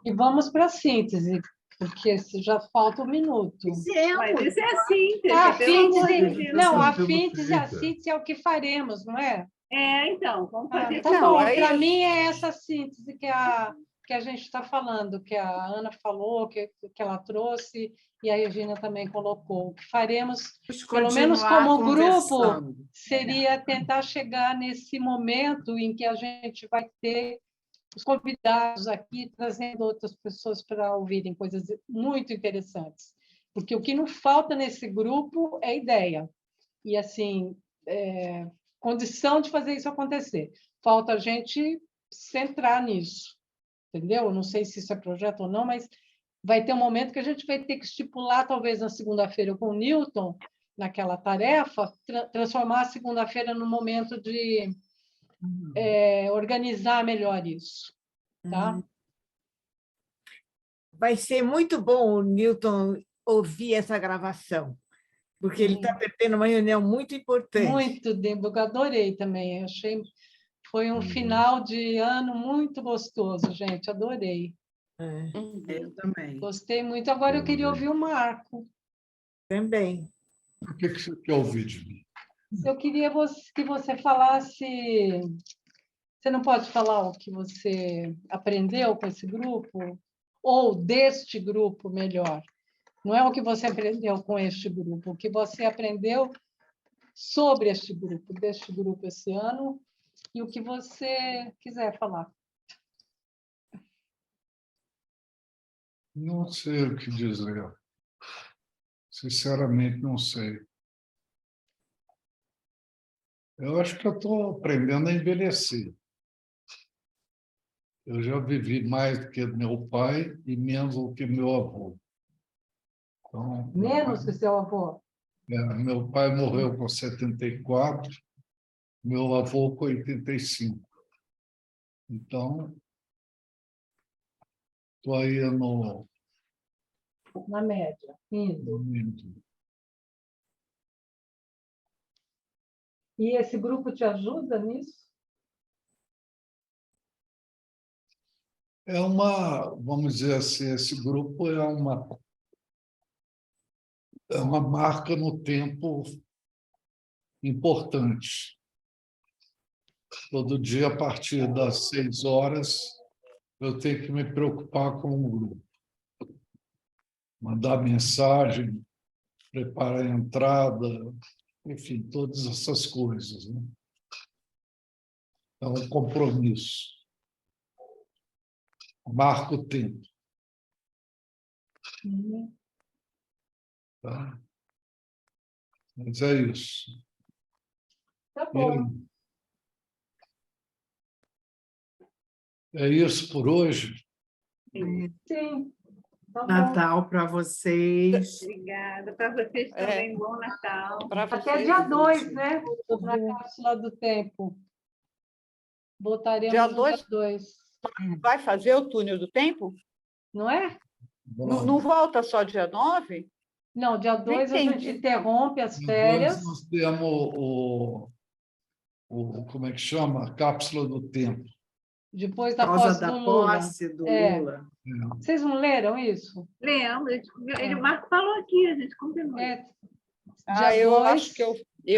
E vamos para a síntese, porque já falta um minuto. Mas isso é a síntese. A síntese é o que faremos, não é? Então, vamos fazer. Tá bom, para mim é essa síntese que a gente está falando, que a Ana falou, que ela trouxe, e a Regina também colocou. O que faremos, pelo menos como grupo, seria tentar chegar nesse momento em que a gente vai ter os convidados aqui, trazendo outras pessoas para ouvirem coisas muito interessantes. Porque o que não falta nesse grupo é ideia. E, assim, condição de fazer isso acontecer. Falta a gente centrar nisso, entendeu? Não sei se isso é projeto ou não, mas vai ter um momento que a gente vai ter que estipular, talvez na segunda-feira com o Newton, naquela tarefa, transformar a segunda-feira num momento de organizar melhor isso. Tá? Vai ser muito bom o Newton ouvir essa gravação, porque ele está perdendo uma reunião muito importante. Muito, eu adorei também. Foi um final de ano muito gostoso, gente. Adorei. Eu também. Gostei muito. Agora eu queria ouvir o Marco. Também. O que você quer ouvir de mim? Eu queria que você falasse... Você não pode falar o que você aprendeu com esse grupo? Ou deste grupo, melhor. Não é o que você aprendeu com este grupo, o que você aprendeu sobre este grupo, deste grupo esse ano, e o que você quiser falar. Não sei o que dizer. Sinceramente, não sei. Eu acho que eu estou aprendendo a envelhecer. Eu já vivi mais do que meu pai e menos do que meu avô. Então, menos que seu avô? Meu pai morreu com 74, meu avô com 85. Então, estou aí na média, indo. E esse grupo te ajuda nisso? vamos dizer assim, esse grupo é uma marca no tempo importante. Todo dia, a partir das 6 horas, eu tenho que me preocupar com o grupo. Mandar mensagem, preparar a entrada, enfim, todas essas coisas, né? É um compromisso. Marca o tempo. Tá? Mas é isso. Tá E aí? bom. É isso por hoje? Sim. Tá bom. Natal para vocês. Obrigada. Para vocês também, bom Natal. Até dia 2, né? Na cápsula do tempo. Voltaremos Dia no 2. dia 2. Vai fazer o túnel do tempo? Não é? Não volta só dia 9? Não, dia 2 a gente interrompe as férias. Nós temos como é que chama? A cápsula do tempo. Depois Por da causa posse da do Lula. posse do É. Lula. Vocês não leram isso? Lembra? O Marco falou aqui, a gente combinou. Eu acho que eu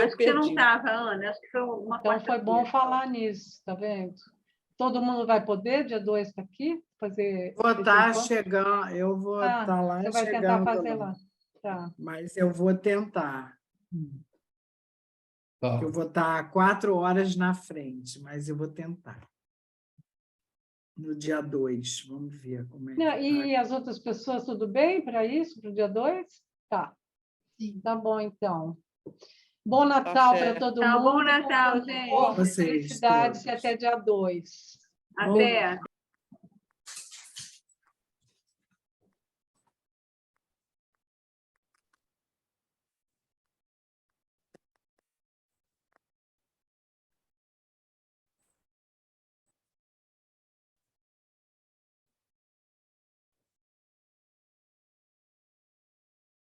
acho que você não perdi. estava, Ana. Acho que foi uma Então, foi bom quarta-feira. falar nisso, tá vendo? Todo mundo vai poder, dia 2 estar aqui? Fazer Vou esse estar encontro? chegando, eu vou estar lá Você vai tentar chegando fazer lá. lá. Tá. Mas eu vou tentar. Tá. Eu vou estar 4 horas na frente, mas eu vou tentar. No dia 2, vamos ver como é que Não, tá. e as outras pessoas, tudo bem para isso, para o dia 2? Tá. Sim. Tá bom, então. Bom Natal para todo Tá, mundo. bom Natal, gente. Conforto, Vocês felicidades todos. e até dia 2. Até.